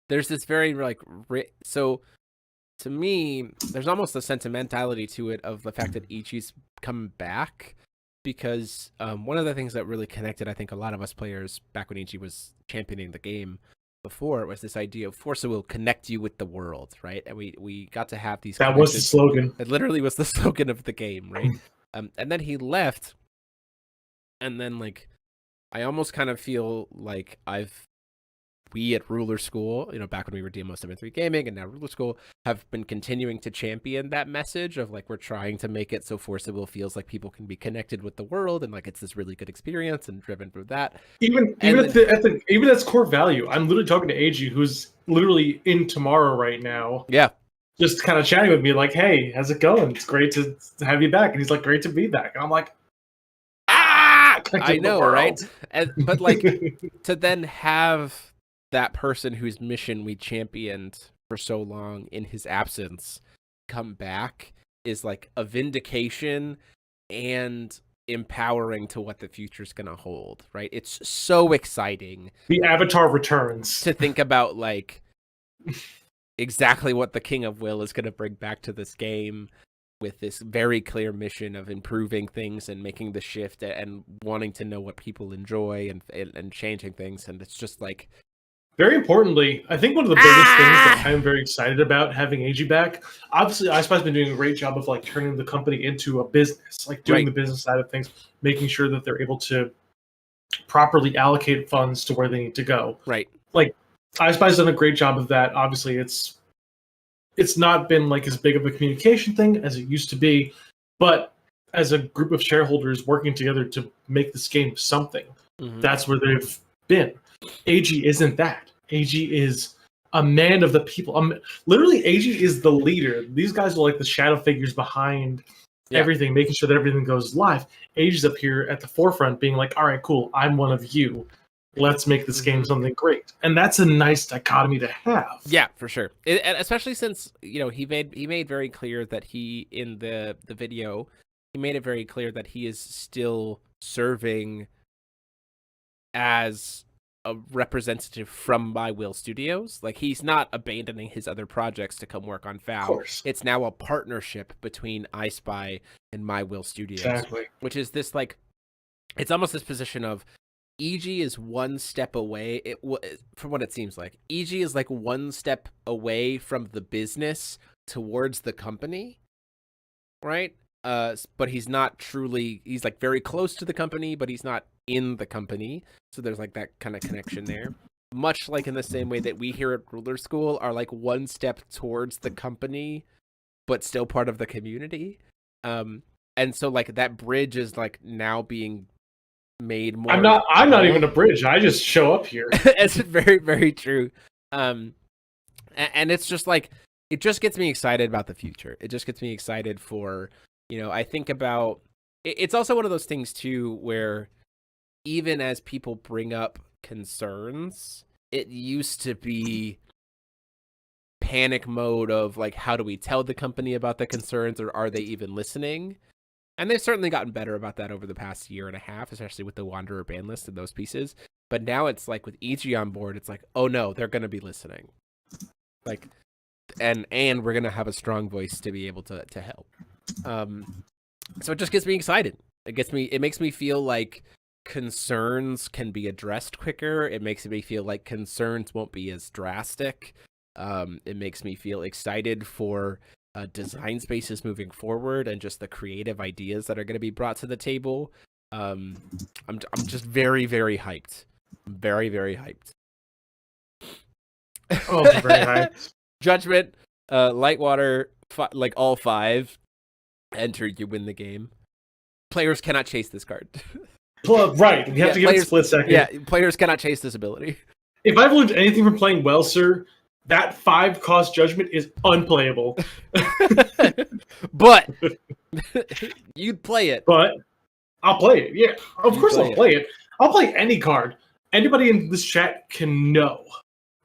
there's this very like, so to me, there's almost a sentimentality to it of the fact that EG's come back, because one of the things that really connected, I think, a lot of us players back when EG was championing the game before, was this idea of Force will connect you with the world, right? And we got to have these. That was the slogan. It literally was the slogan of the game, right? And then he left, and then like, I almost kind of feel like we at Ruler School, you know, back when we were DMO73 Gaming and now Ruler School, have been continuing to champion that message of like, we're trying to make it so Force of Will feels like people can be connected with the world, and like, it's this really good experience, and driven through that. Even that's core value. I'm literally talking to AG, who's literally in Tomorrow right now. Yeah. Just kind of chatting with me like, hey, how's it going? It's great to have you back. And he's like, great to be back. And I'm like, I know, right? But like, to then have that person whose mission we championed for so long in his absence come back is like a vindication and empowering to what the future's gonna hold, right? It's so exciting. The Avatar returns. To think about like exactly what the King of Will is gonna bring back to this game, with this very clear mission of improving things and making the shift and wanting to know what people enjoy and changing things. And it's just like, very importantly, I think one of the biggest things that I'm very excited about having AG back, obviously iSpy's been doing a great job of like turning the company into a business, like doing the business side of things, making sure that they're able to properly allocate funds to where they need to go. Right. Like, iSpy's done a great job of that. Obviously, it's not been like as big of a communication thing as it used to be, but as a group of shareholders working together to make this game something, that's where they've been. AG isn't that. AG is a man of the people. Literally, AG is the leader. These guys are like the shadow figures behind everything, making sure that everything goes live. AG's up here at the forefront, being like, "All right, cool. I'm one of you. Let's make this game something great." And that's a nice dichotomy to have. Yeah, for sure. And especially since he made very clear that he in the video he made it very clear that he is still serving as a representative from My Will Studios. Like, he's not abandoning his other projects to come work on FOW. Of course. It's now a partnership between I Spy and My Will Studios. Exactly. Which is this, like, it's almost this position of EG is one step away. From what it seems like, EG is like one step away from the business towards the company, right? But he's not truly. He's like very close to the company, but he's not in the company. So there's like that kind of connection there. Much like in the same way that we here at Ruler School are like one step towards the company, but still part of the community. And so like that bridge is like now being made more. I'm not even a bridge. I just show up here. It's very, very true. And it's just like, it just gets me excited about the future. It just gets me excited for, I think about, it's also one of those things too, where even as people bring up concerns, it used to be panic mode of like, how do we tell the company about the concerns, or are they even listening? And they've certainly gotten better about that over the past year and a half, especially with the Wanderer ban list and those pieces. But now it's like with EG on board, it's like, oh no, they're going to be listening. Like, and we're going to have a strong voice to be able to help. So it just gets me excited. It makes me feel like concerns can be addressed quicker. It makes me feel like concerns won't be as drastic. It makes me feel excited for design spaces moving forward and just the creative ideas that are going to be brought to the table. I'm just very, very hyped. Very, very hyped. Oh, very hyped. Judgment, Lightwater, like all 5 enter, you win the game. Players cannot chase this card. Right, you have to give it a split second. Yeah, players cannot chase this ability. If I've learned anything from playing Well, Sir, that 5-cost Judgment is unplayable. But you'd play it. But I'll play it. Yeah, of course I'll play it. I'll play any card. Anybody in this chat can know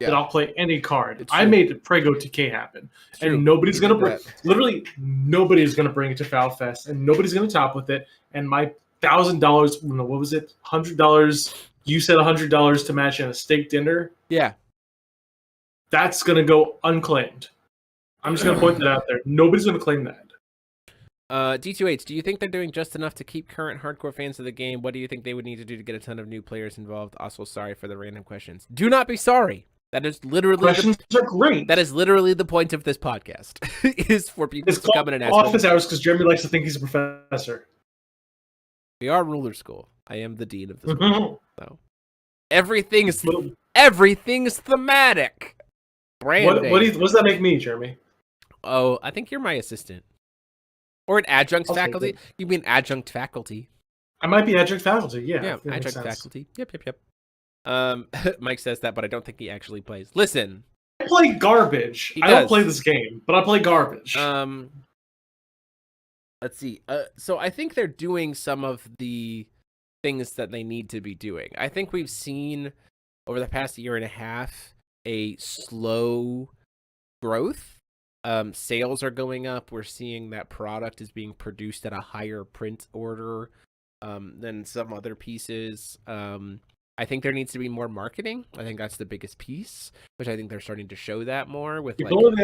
that I'll play any card. I made Prego TK happen, and nobody's gonna bring. Literally, nobody is gonna bring it to Foul Fest, and nobody's gonna top with it. And my $1,000, what was it? $100. You said $100 to match in a steak dinner. Yeah. That's going to go unclaimed. I'm just going to point that out there. Nobody's going to claim that. D2H, do you think they're doing just enough to keep current hardcore fans of the game? What do you think they would need to do to get a ton of new players involved? Also, sorry for the random questions. Do not be sorry. That is literally questions are great. That is literally the point of this podcast. Is for people to come in and ask. Office hours because Jeremy likes to think he's a professor. We are Ruler School. I am the dean of the school. So everything's thematic. Branding. What does that make me, Jeremy? Oh, I think you're my assistant. Or an adjunct faculty. You mean adjunct faculty? I might be adjunct faculty, yeah. Yeah, adjunct faculty. Yep. Mike says that, but I don't think he actually plays. Listen. I play garbage. I don't play this game, but I play garbage. Let's see. So I think they're doing some of the things that they need to be doing. I think we've seen over the past year and a half a slow growth. Sales are going up. We're seeing that product is being produced at a higher print order than some other pieces. I think there needs to be more marketing. I think that's the biggest piece, which I think they're starting to show that more. With if only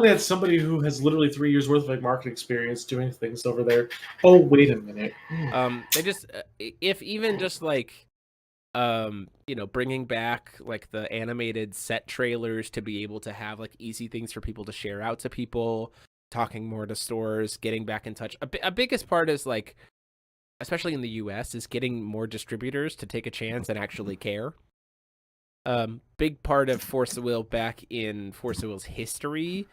they had somebody who has literally 3 years worth of like marketing experience doing things over there. Oh, wait a minute. They just if even just like bringing back like the animated set trailers to be able to have like easy things for people to share out to people, talking more to stores, getting back in touch. A biggest part is like, especially in the US, is getting more distributors to take a chance and actually care. Big part of Force of Will back in Force of Will's history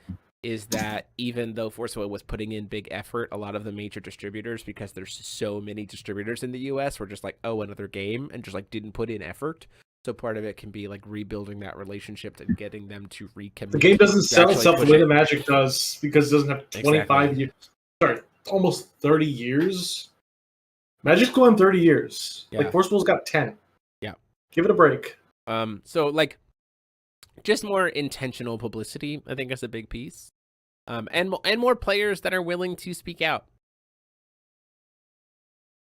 is that even though Force of Will was putting in big effort, a lot of the major distributors, because there's so many distributors in the US, were just like, oh, another game, and just like didn't put in effort. So part of it can be like rebuilding that relationship and getting them to recommit. The game doesn't to sell actually itself the push way it. the Magic does because it doesn't have 25 years. Sorry, almost 30 years. Magic's going on 30 years. Yeah. Like Forcible's got 10. Yeah. Give it a break. So like just more intentional publicity, I think is a big piece. And more players that are willing to speak out.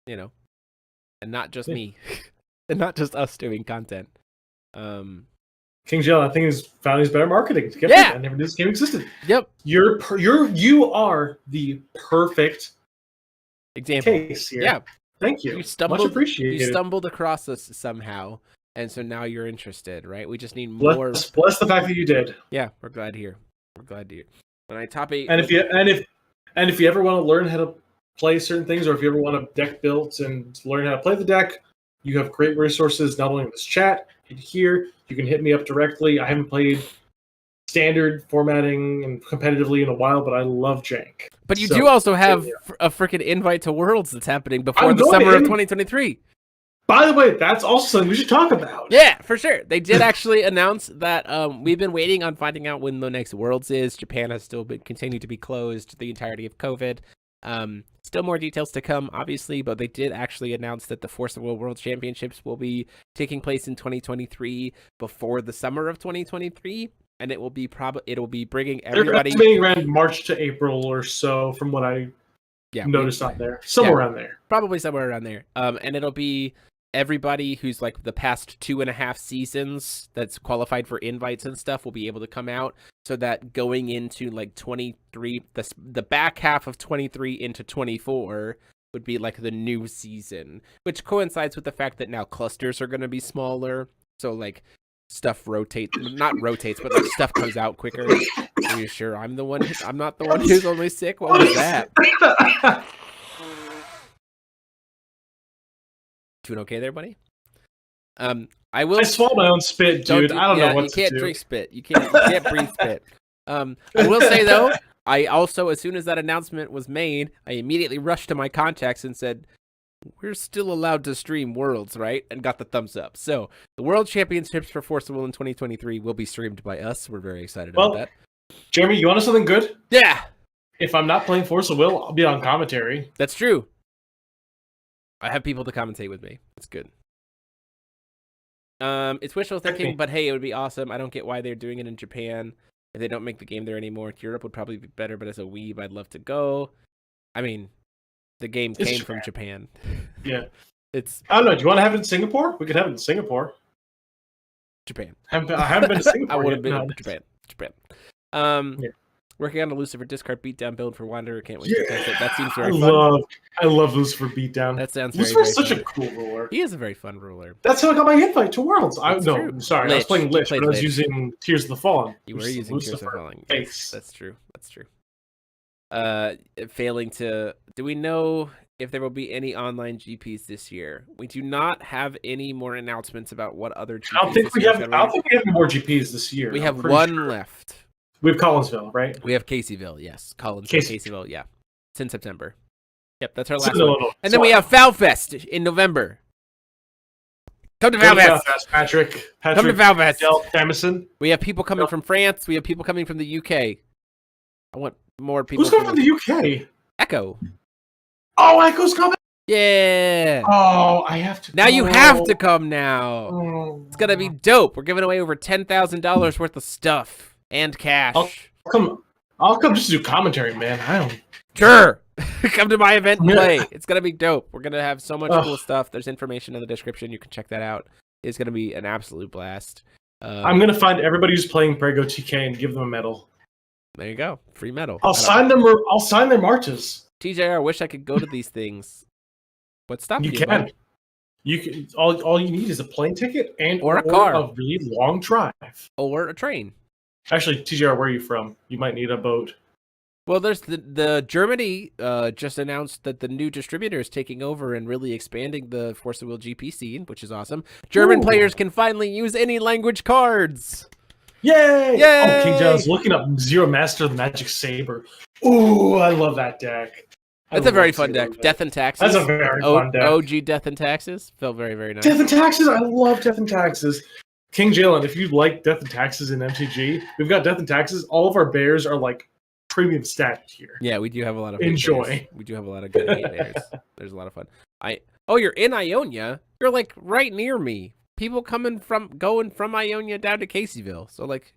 You know, and not just me. And not just us doing content. King Jill, I think he's found his better marketing to get Yeah. I never knew this game existed. Yep. You are the perfect example case here. Yeah. Thank you. Much appreciated. You stumbled across us somehow, and so now you're interested, right? We just need more. Bless the fact that you did. Yeah, we're glad here. We're glad to hear. When I top 8, and if you ever want to learn how to play certain things, or if you ever want a deck built and learn how to play the deck, you have great resources not only in this chat, and here. You can hit me up directly. I haven't played standard formatting and competitively in a while, but I love jank. But you do also have a freaking invite to Worlds that's happening before the summer of 2023. By the way, that's also something we should talk about. Yeah, for sure. They did actually announce that we've been waiting on finding out when the next Worlds is. Japan has still been continued to be closed the entirety of COVID. Still more details to come, obviously, but they did actually announce that the Force of Will World Championships will be taking place in 2023 before the summer of 2023, and it will be bringing everybody. They're estimating around March to April or so, from what I noticed on there, somewhere around there, probably somewhere around there. And it'll be everybody who's like the past 2.5 seasons that's qualified for invites and stuff will be able to come out, so that going into like 23, the back half of 23 into 24 would be like the new season, which coincides with the fact that now clusters are going to be smaller. So like stuff not rotates, but like stuff comes out quicker. Are you sure I'm not the one who's only sick? What was that? Doing okay there, buddy? I swallowed my own spit, dude. I don't know what to do. You can't drink spit. You can't breathe spit. I will say though, I also, as soon as that announcement was made, I immediately rushed to my contacts and said, "We're still allowed to stream Worlds, right?" And got the thumbs up. So the World Championships for Force of Will in 2023 will be streamed by us. We're very excited about that. Jeremy, you want to know something good? Yeah. If I'm not playing Force of Will, I'll be on commentary. That's true. I have people to commentate with me. It's good. It's wishful thinking, but hey, it would be awesome. I don't get why they're doing it in Japan. If they don't make the game there anymore, Europe would probably be better, but as a weeb, I'd love to go. I mean, the game came from Japan. Yeah. I don't know. Do you want to have it in Singapore? We could have it in Singapore. Japan. I haven't been to Singapore. I would have been Japan. Yeah. Working on a Lucifer discard beatdown build for Wanderer. Can't wait to test it. That seems very fun. I love Lucifer beatdown. That sounds Lucifer's very such a cool ruler. He is a very fun ruler. That's how I got my invite to Worlds. I was playing Lich, but I was Lich. using Tears of the Fallen. You were using Tears of the Fallen. That's true. Failing to... Do we know if there will be any online GPs this year? We do not have any more announcements about what other GPs I don't think we have any more GPs this year. We have one left. We have Collinsville, right? We have Caseyville, yes. Caseyville, yeah. It's in September. Yep, that's our last one. And then we have FowFest in November. Come to FowFest, Patrick. Come to FowFest. Jamison. We have people coming from France. We have people coming from the UK. I want more people. Who's coming from the UK? Echo. Oh, Echo's coming. Yeah. Oh, I have to. Now you have to come now. Oh. It's gonna be dope. We're giving away over $10,000 worth of stuff. And cash. I'll come just to do commentary, man. I don't. Sure. Come to my event and play. It's gonna be dope. We're gonna have so much cool stuff. There's information in the description. You can check that out. It's gonna be an absolute blast. I'm gonna find everybody who's playing Prego TK and give them a medal. There you go. Free medal. I'll sign their marches. TJR, I wish I could go to these things. What's stopping you? You can. You can. All you need is a plane ticket or a car. A really long drive. Or a train. Actually, TJR, where are you from? You might need a boat. Well, there's the Germany just announced that the new distributor is taking over and really expanding the Force of Will GP scene, which is awesome. German players can finally use any language cards. Yay! Yay! Oh, King John's looking up Zero Master of the Magic Saber. Ooh, I love that deck. That's a very fun deck. Death and Taxes. That's a very fun deck. OG Death and Taxes. Felt very, very nice. Death and Taxes. I love Death and Taxes. King Jalen, if you like Death and Taxes in MTG, we've got Death and Taxes. All of our bears are like premium stacked here. Yeah, we do have a lot of enjoy. Bears. We do have a lot of good hate bears. There's a lot of fun. Oh, you're in Ionia. You're like right near me. People going from Ionia down to Caseyville. So like,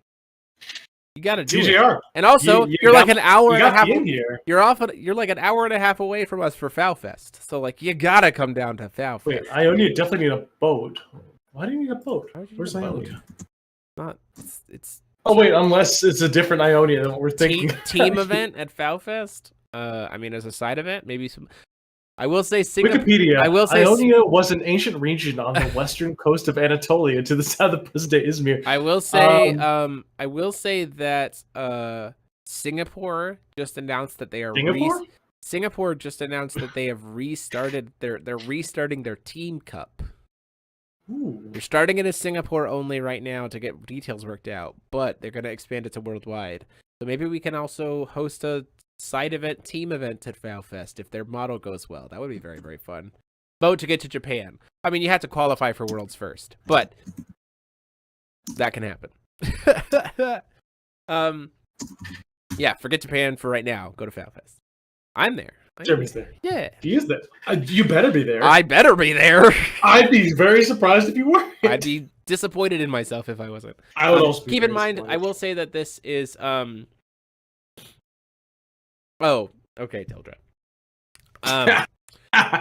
you got to do TGR. it. And also, you're like an hour and a half. Here. You're like an hour and a half away from us for FowFest. So like, you gotta come down to FowFest. Wait, Ionia definitely need a boat. Why do you need a boat? Where's Ionia? It's. Oh wait, unless it's a different Ionia than what we're thinking. Team event at FowFest. I mean, as a side event, maybe some. I will say Singapore. Wikipedia. I will say Ionia was an ancient region on the western coast of Anatolia to the south of present-day Izmir. I will say. I will say that Singapore just announced that they are. Singapore just announced that they have restarted. They're restarting their Team Cup. Ooh. They're starting it as Singapore only right now to get details worked out, but they're going to expand it to worldwide. So maybe we can also host a side event, team event at FowFest if their model goes well. That would be very, very fun. Vote to get to Japan. I mean, you have to qualify for Worlds first, but that can happen. Yeah, forget Japan for right now. Go to FowFest. I'm there. Jeremy's there. Yeah. He is there. You better be there. I better be there. I'd be very surprised if you weren't. I'd be disappointed in myself if I wasn't. I would also keep in mind, I will say that this is Oh, okay, Tildra.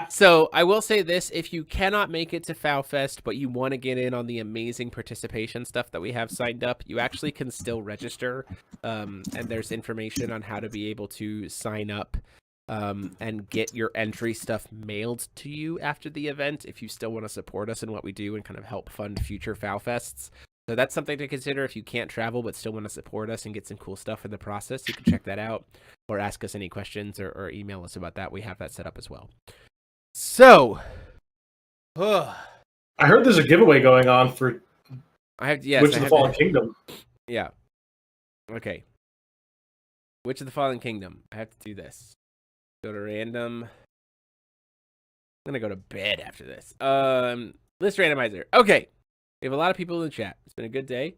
So I will say this: if you cannot make it to FowFest, but you want to get in on the amazing participation stuff that we have signed up, you actually can still register. And there's information on how to be able to sign up and get your entry stuff mailed to you after the event if you still want to support us in what we do and kind of help fund future FowFests. So that's something to consider if you can't travel but still want to support us and get some cool stuff in the process. You can check that out or ask us any questions or email us about that. We have that set up as well. So, I heard there's a giveaway going on for Witch of the Fallen Kingdom. Yeah. Okay. Witch of the Fallen Kingdom. I have to do this. Go to random. I'm gonna go to bed after this. List randomizer. Okay. We have a lot of people in the chat. It's been a good day.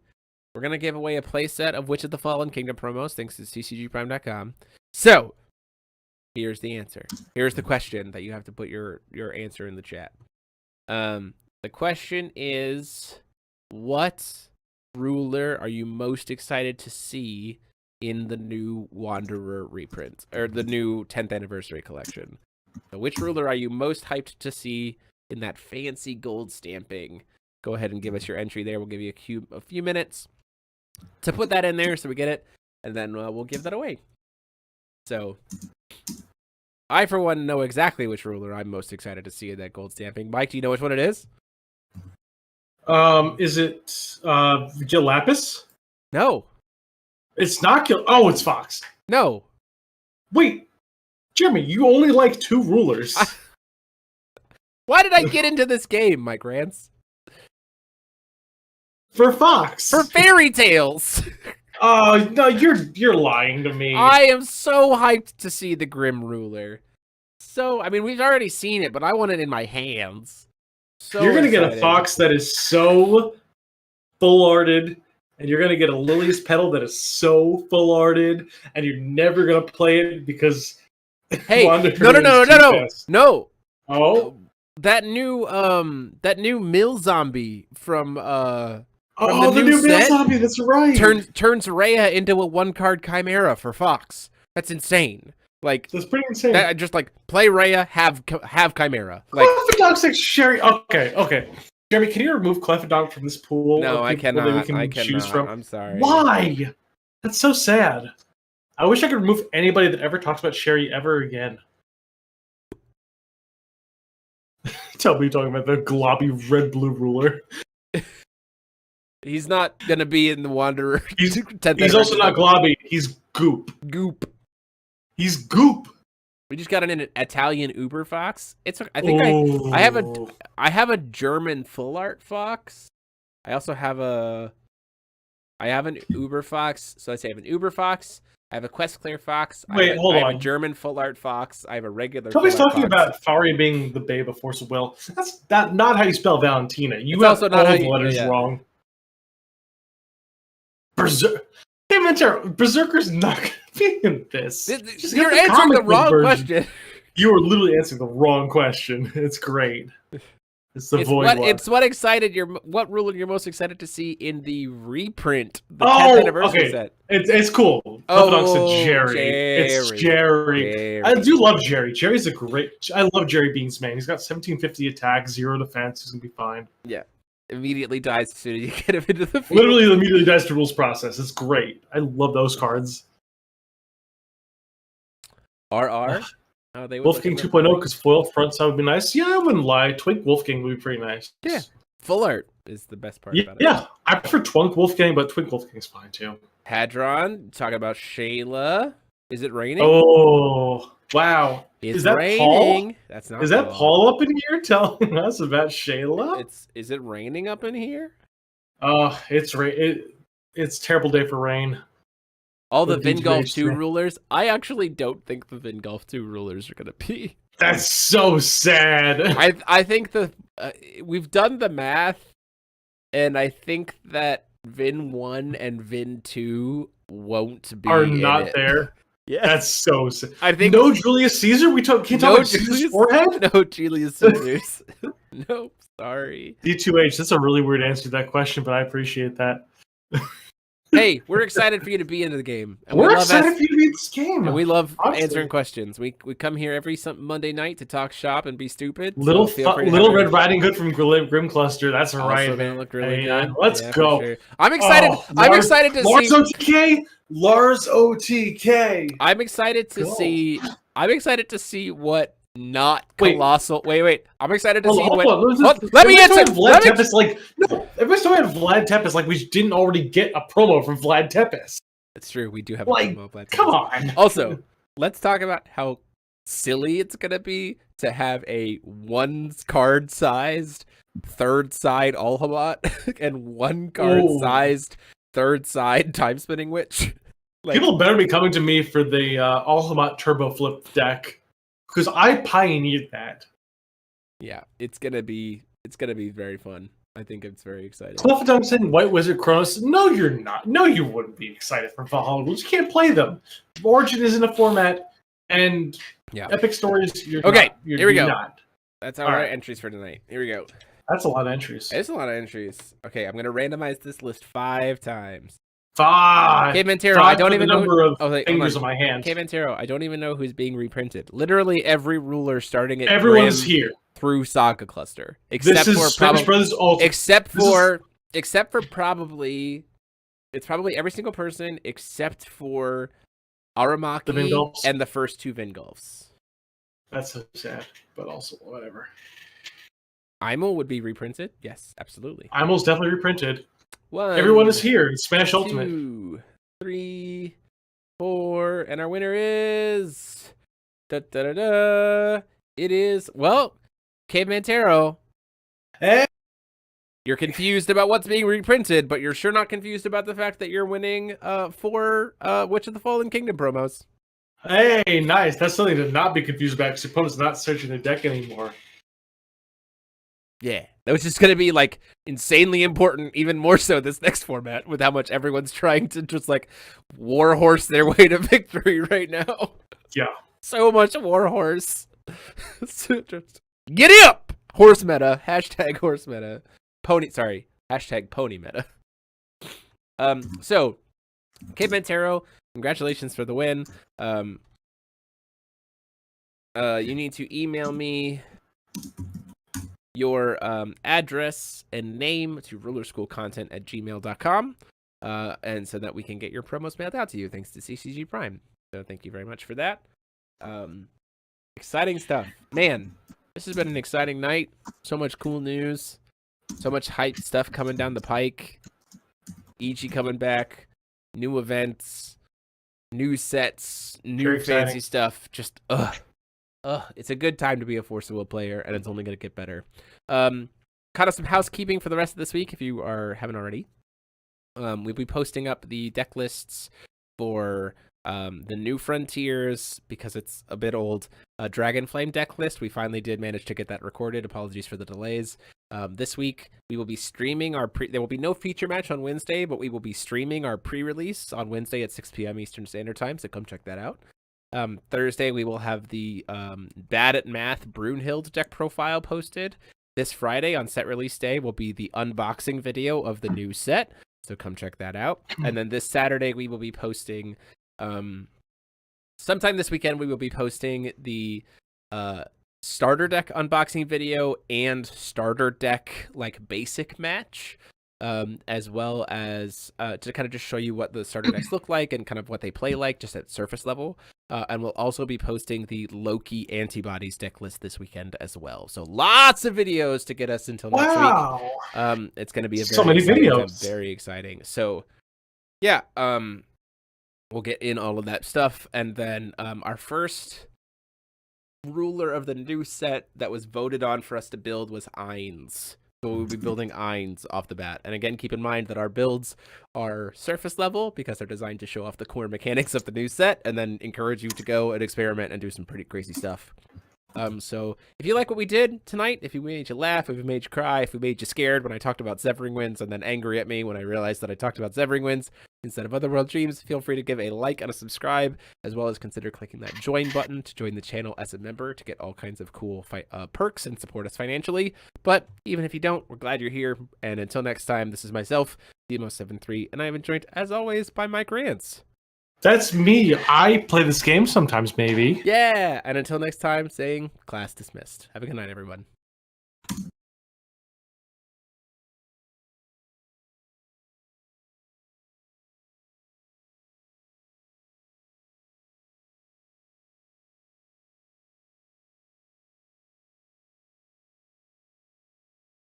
We're gonna give away a playset of Witch of the Fallen Kingdom promos thanks to TCGprime.com. So here's the answer. Here's the question that you have to put your answer in the chat. The question is, what ruler are you most excited to see in the new Wanderer reprint, or the new 10th anniversary collection? So which ruler are you most hyped to see in that fancy gold stamping? Go ahead and give us your entry there. We'll give you a few minutes to put that in there so we get it, and then we'll give that away. So I, for one, know exactly which ruler I'm most excited to see in that gold stamping. Mike, do you know which one it is? Is it Gil Lapis? No. It's not Gil. Oh, it's Fox. No. Wait, Jeremy, you only like two rulers. Why did I get into this game, Mike Rance? For Fox. For Fairy Tales. Oh, no, you're lying to me. I am so hyped to see the Grim Ruler. So, I mean, we've already seen it, but I want it in my hands. So you're going to get a Fox that is so full-arted, and you're going to get a Lily's Petal that is so full-arted, and you're never going to play it because... Hey, no. Oh? That new Mill Zombie from the new Mill Zombie, that's right. Turns Rhea into a one-card Chimera for Fox. That's insane. Like, that's pretty insane. Just like play Rhea, have Chimera. Like, Clefadog says Sherry. Okay. Jeremy, can you remove Clefadog from this pool? No, I cannot. I choose cannot. from? I'm sorry. Why? That's so sad. I wish I could remove anybody that ever talks about Sherry ever again. Tell me you're talking about the globby red-blue ruler. He's not gonna be in the Wanderer. He's also not globby. He's goop. He's goop. We just got an Italian Uber Fox. I have a German full art Fox. I also have an Uber Fox. So let's say I have an Uber Fox, I have a Quest Clear Fox. Wait, hold I have on. a German Full Art Fox. I have a regular. Somebody's Full Art talking Fox. about Faria being the babe of Force of Will. That's not how you spell Valentina. You It's have also not all how the you- letters yeah. wrong. Hey, Mentero, Berserker's not going to be in this. Just You're get the answering the comic book wrong version. question. You are literally answering the wrong question. It's great. It's the void one. It's what ruler you're most excited to see in the reprint, the Oh, 10th anniversary okay. set. It's cool. Puppet said Jerry. It's Jerry. I do love Jerry. Jerry's a great. I love Jerry Beans, man. He's got 1750 attack, 0 defense. He's gonna be fine. Yeah, immediately dies as soon as you get him into the field. Literally, immediately dies to rules process. It's great. I love those cards. RR. Oh, they Wolfgang 2.0 because foil front side would be nice. Yeah, I wouldn't lie. Twink Wolfgang would be pretty nice. Yeah, Full Art is the best part about it. Yeah, I prefer Twunk Wolfgang, but Twink Wolfgang's fine too. Hadron, talking about Shayla. Is it raining? Oh, wow. It's Is that raining. Paul? That's not. Is that Paul up in here telling us about Shayla? Is it raining up in here? It's terrible day for rain. All the The Vingolf DGH 2 rulers. I actually don't think the Vingolf 2 rulers are gonna be. That's so sad. I think we've done the math, and I think that Vin 1 and Vin 2 won't be are not there. Yeah, That's so sad. I think no Julius Caesar. Can't talk about Caesar's forehead. No Julius Caesars. Nope. Sorry. D2H. That's a really weird answer to that question, but I appreciate that. Hey, we're excited for you to be into the game. And We're excited for you to be in this game. And we love Honestly. answering questions. We come here every Monday night to talk shop and be stupid. Little so Red Riding Hood from Grim Cluster. That's right. Also gonna look really good. good. Let's go. Sure. I'm excited. I'm excited to Lars see OTK. Lars OTK. I'm excited to see. I'm excited to see what not colossal. Wait. I'm excited to see what. Let me answer. Vlad Tepes, everybody's talking about Vlad Tepes like we didn't already get a promo from Vlad Tepes. It's true. We do have a promo of Vlad Tepes. Come on. Also, let's talk about how silly it's gonna be to have a one card sized third side Alhamat and one card sized third side time spinning witch. People better be coming to me for the Alhamat Turbo Flip deck because I pioneered that. Yeah, it's gonna be very fun. I think it's very exciting. Clefadon saying White Wizard Kronos. No, you're not. No, you wouldn't be excited for Valhalla rules. You can't play them. Origin isn't a format, and Epic Stories. Here we go. Not. That's our entries for tonight. Here we go. That's a lot of entries. It's a lot of entries. Okay, I'm gonna randomize this list 5 times. 5. Okay, Mentero, I don't even know number of fingers on my hand. Okay, Mentero, I don't even know who's being reprinted. Literally every ruler starting at everyone's here through Saga Cluster, except for probably it's probably every single person except for Aramaki and the first 2 Vingolfs. That's so sad, but also whatever. Imo would be reprinted. Yes, absolutely. Imo's definitely reprinted. 1, everyone is here. It's Smash 2, Ultimate. 3, 4, and our winner is it is Caveman Taro. Hey. You're confused about what's being reprinted, but you're sure not confused about the fact that you're winning 4 Witch of the Fallen Kingdom promos. Hey, nice. That's something to not be confused about because your opponent's not searching their deck anymore. Yeah, that was just going to be like insanely important, even more so this next format with how much everyone's trying to just like warhorse their way to victory right now. Yeah. So much warhorse. Giddy up! Horse meta. Hashtag horse meta. Hashtag pony meta. So, Caveman Taro, congratulations for the win. You need to email me your address and name to rulerschoolcontent@gmail.com, and so that we can get your promos mailed out to you, thanks to TCG Prime. So thank you very much for that. Exciting stuff. Man, this has been an exciting night. So much cool news. So much hype stuff coming down the pike. EG coming back. New events. New sets. New fancy stuff. Just, it's a good time to be a Force of Will player, and it's only going to get better. Kind of some housekeeping for the rest of this week, if you haven't already. We'll be posting up the deck lists for the New Frontiers, because it's a bit old, Dragonflame deck list. We finally did manage to get that recorded. Apologies for the delays. This week, we will be streaming our there will be no feature match on Wednesday, but we will be streaming our pre-release on Wednesday at 6 p.m. Eastern Standard Time, so come check that out. Thursday, we will have the Bad at Math Brunhild deck profile posted. This Friday, on set release day, will be the unboxing video of the new set, so come check that out. And then this Saturday, we will be posting... sometime this weekend, we will be posting the starter deck unboxing video and starter deck like basic match, as well as to kind of just show you what the starter decks look like and kind of what they play like just at surface level. And we'll also be posting the Loki Antibodies deck list this weekend as well. So lots of videos to get us until next week. It's going to be so many videos. Very exciting. So yeah, we'll get in all of that stuff. And then our first ruler of the new set that was voted on for us to build was Ainz. So we'll be building Ainz off the bat. And again, keep in mind that our builds are surface level because they're designed to show off the core mechanics of the new set and then encourage you to go and experiment and do some pretty crazy stuff. So if you like what we did tonight, if we made you laugh, if we made you cry, if we made you scared when I talked about Zevering Winds and then angry at me when I realized that I talked about Zevering Winds instead of Otherworld Dreams, feel free to give a like and a subscribe, as well as consider clicking that join button to join the channel as a member to get all kinds of cool perks and support us financially. But even if you don't, we're glad you're here. And until next time, this is myself, Demo73, and I have been joined, as always, by Mike Rance. That's me. I play this game sometimes, maybe. Yeah, and until next time, saying class dismissed. Have a good night, everyone.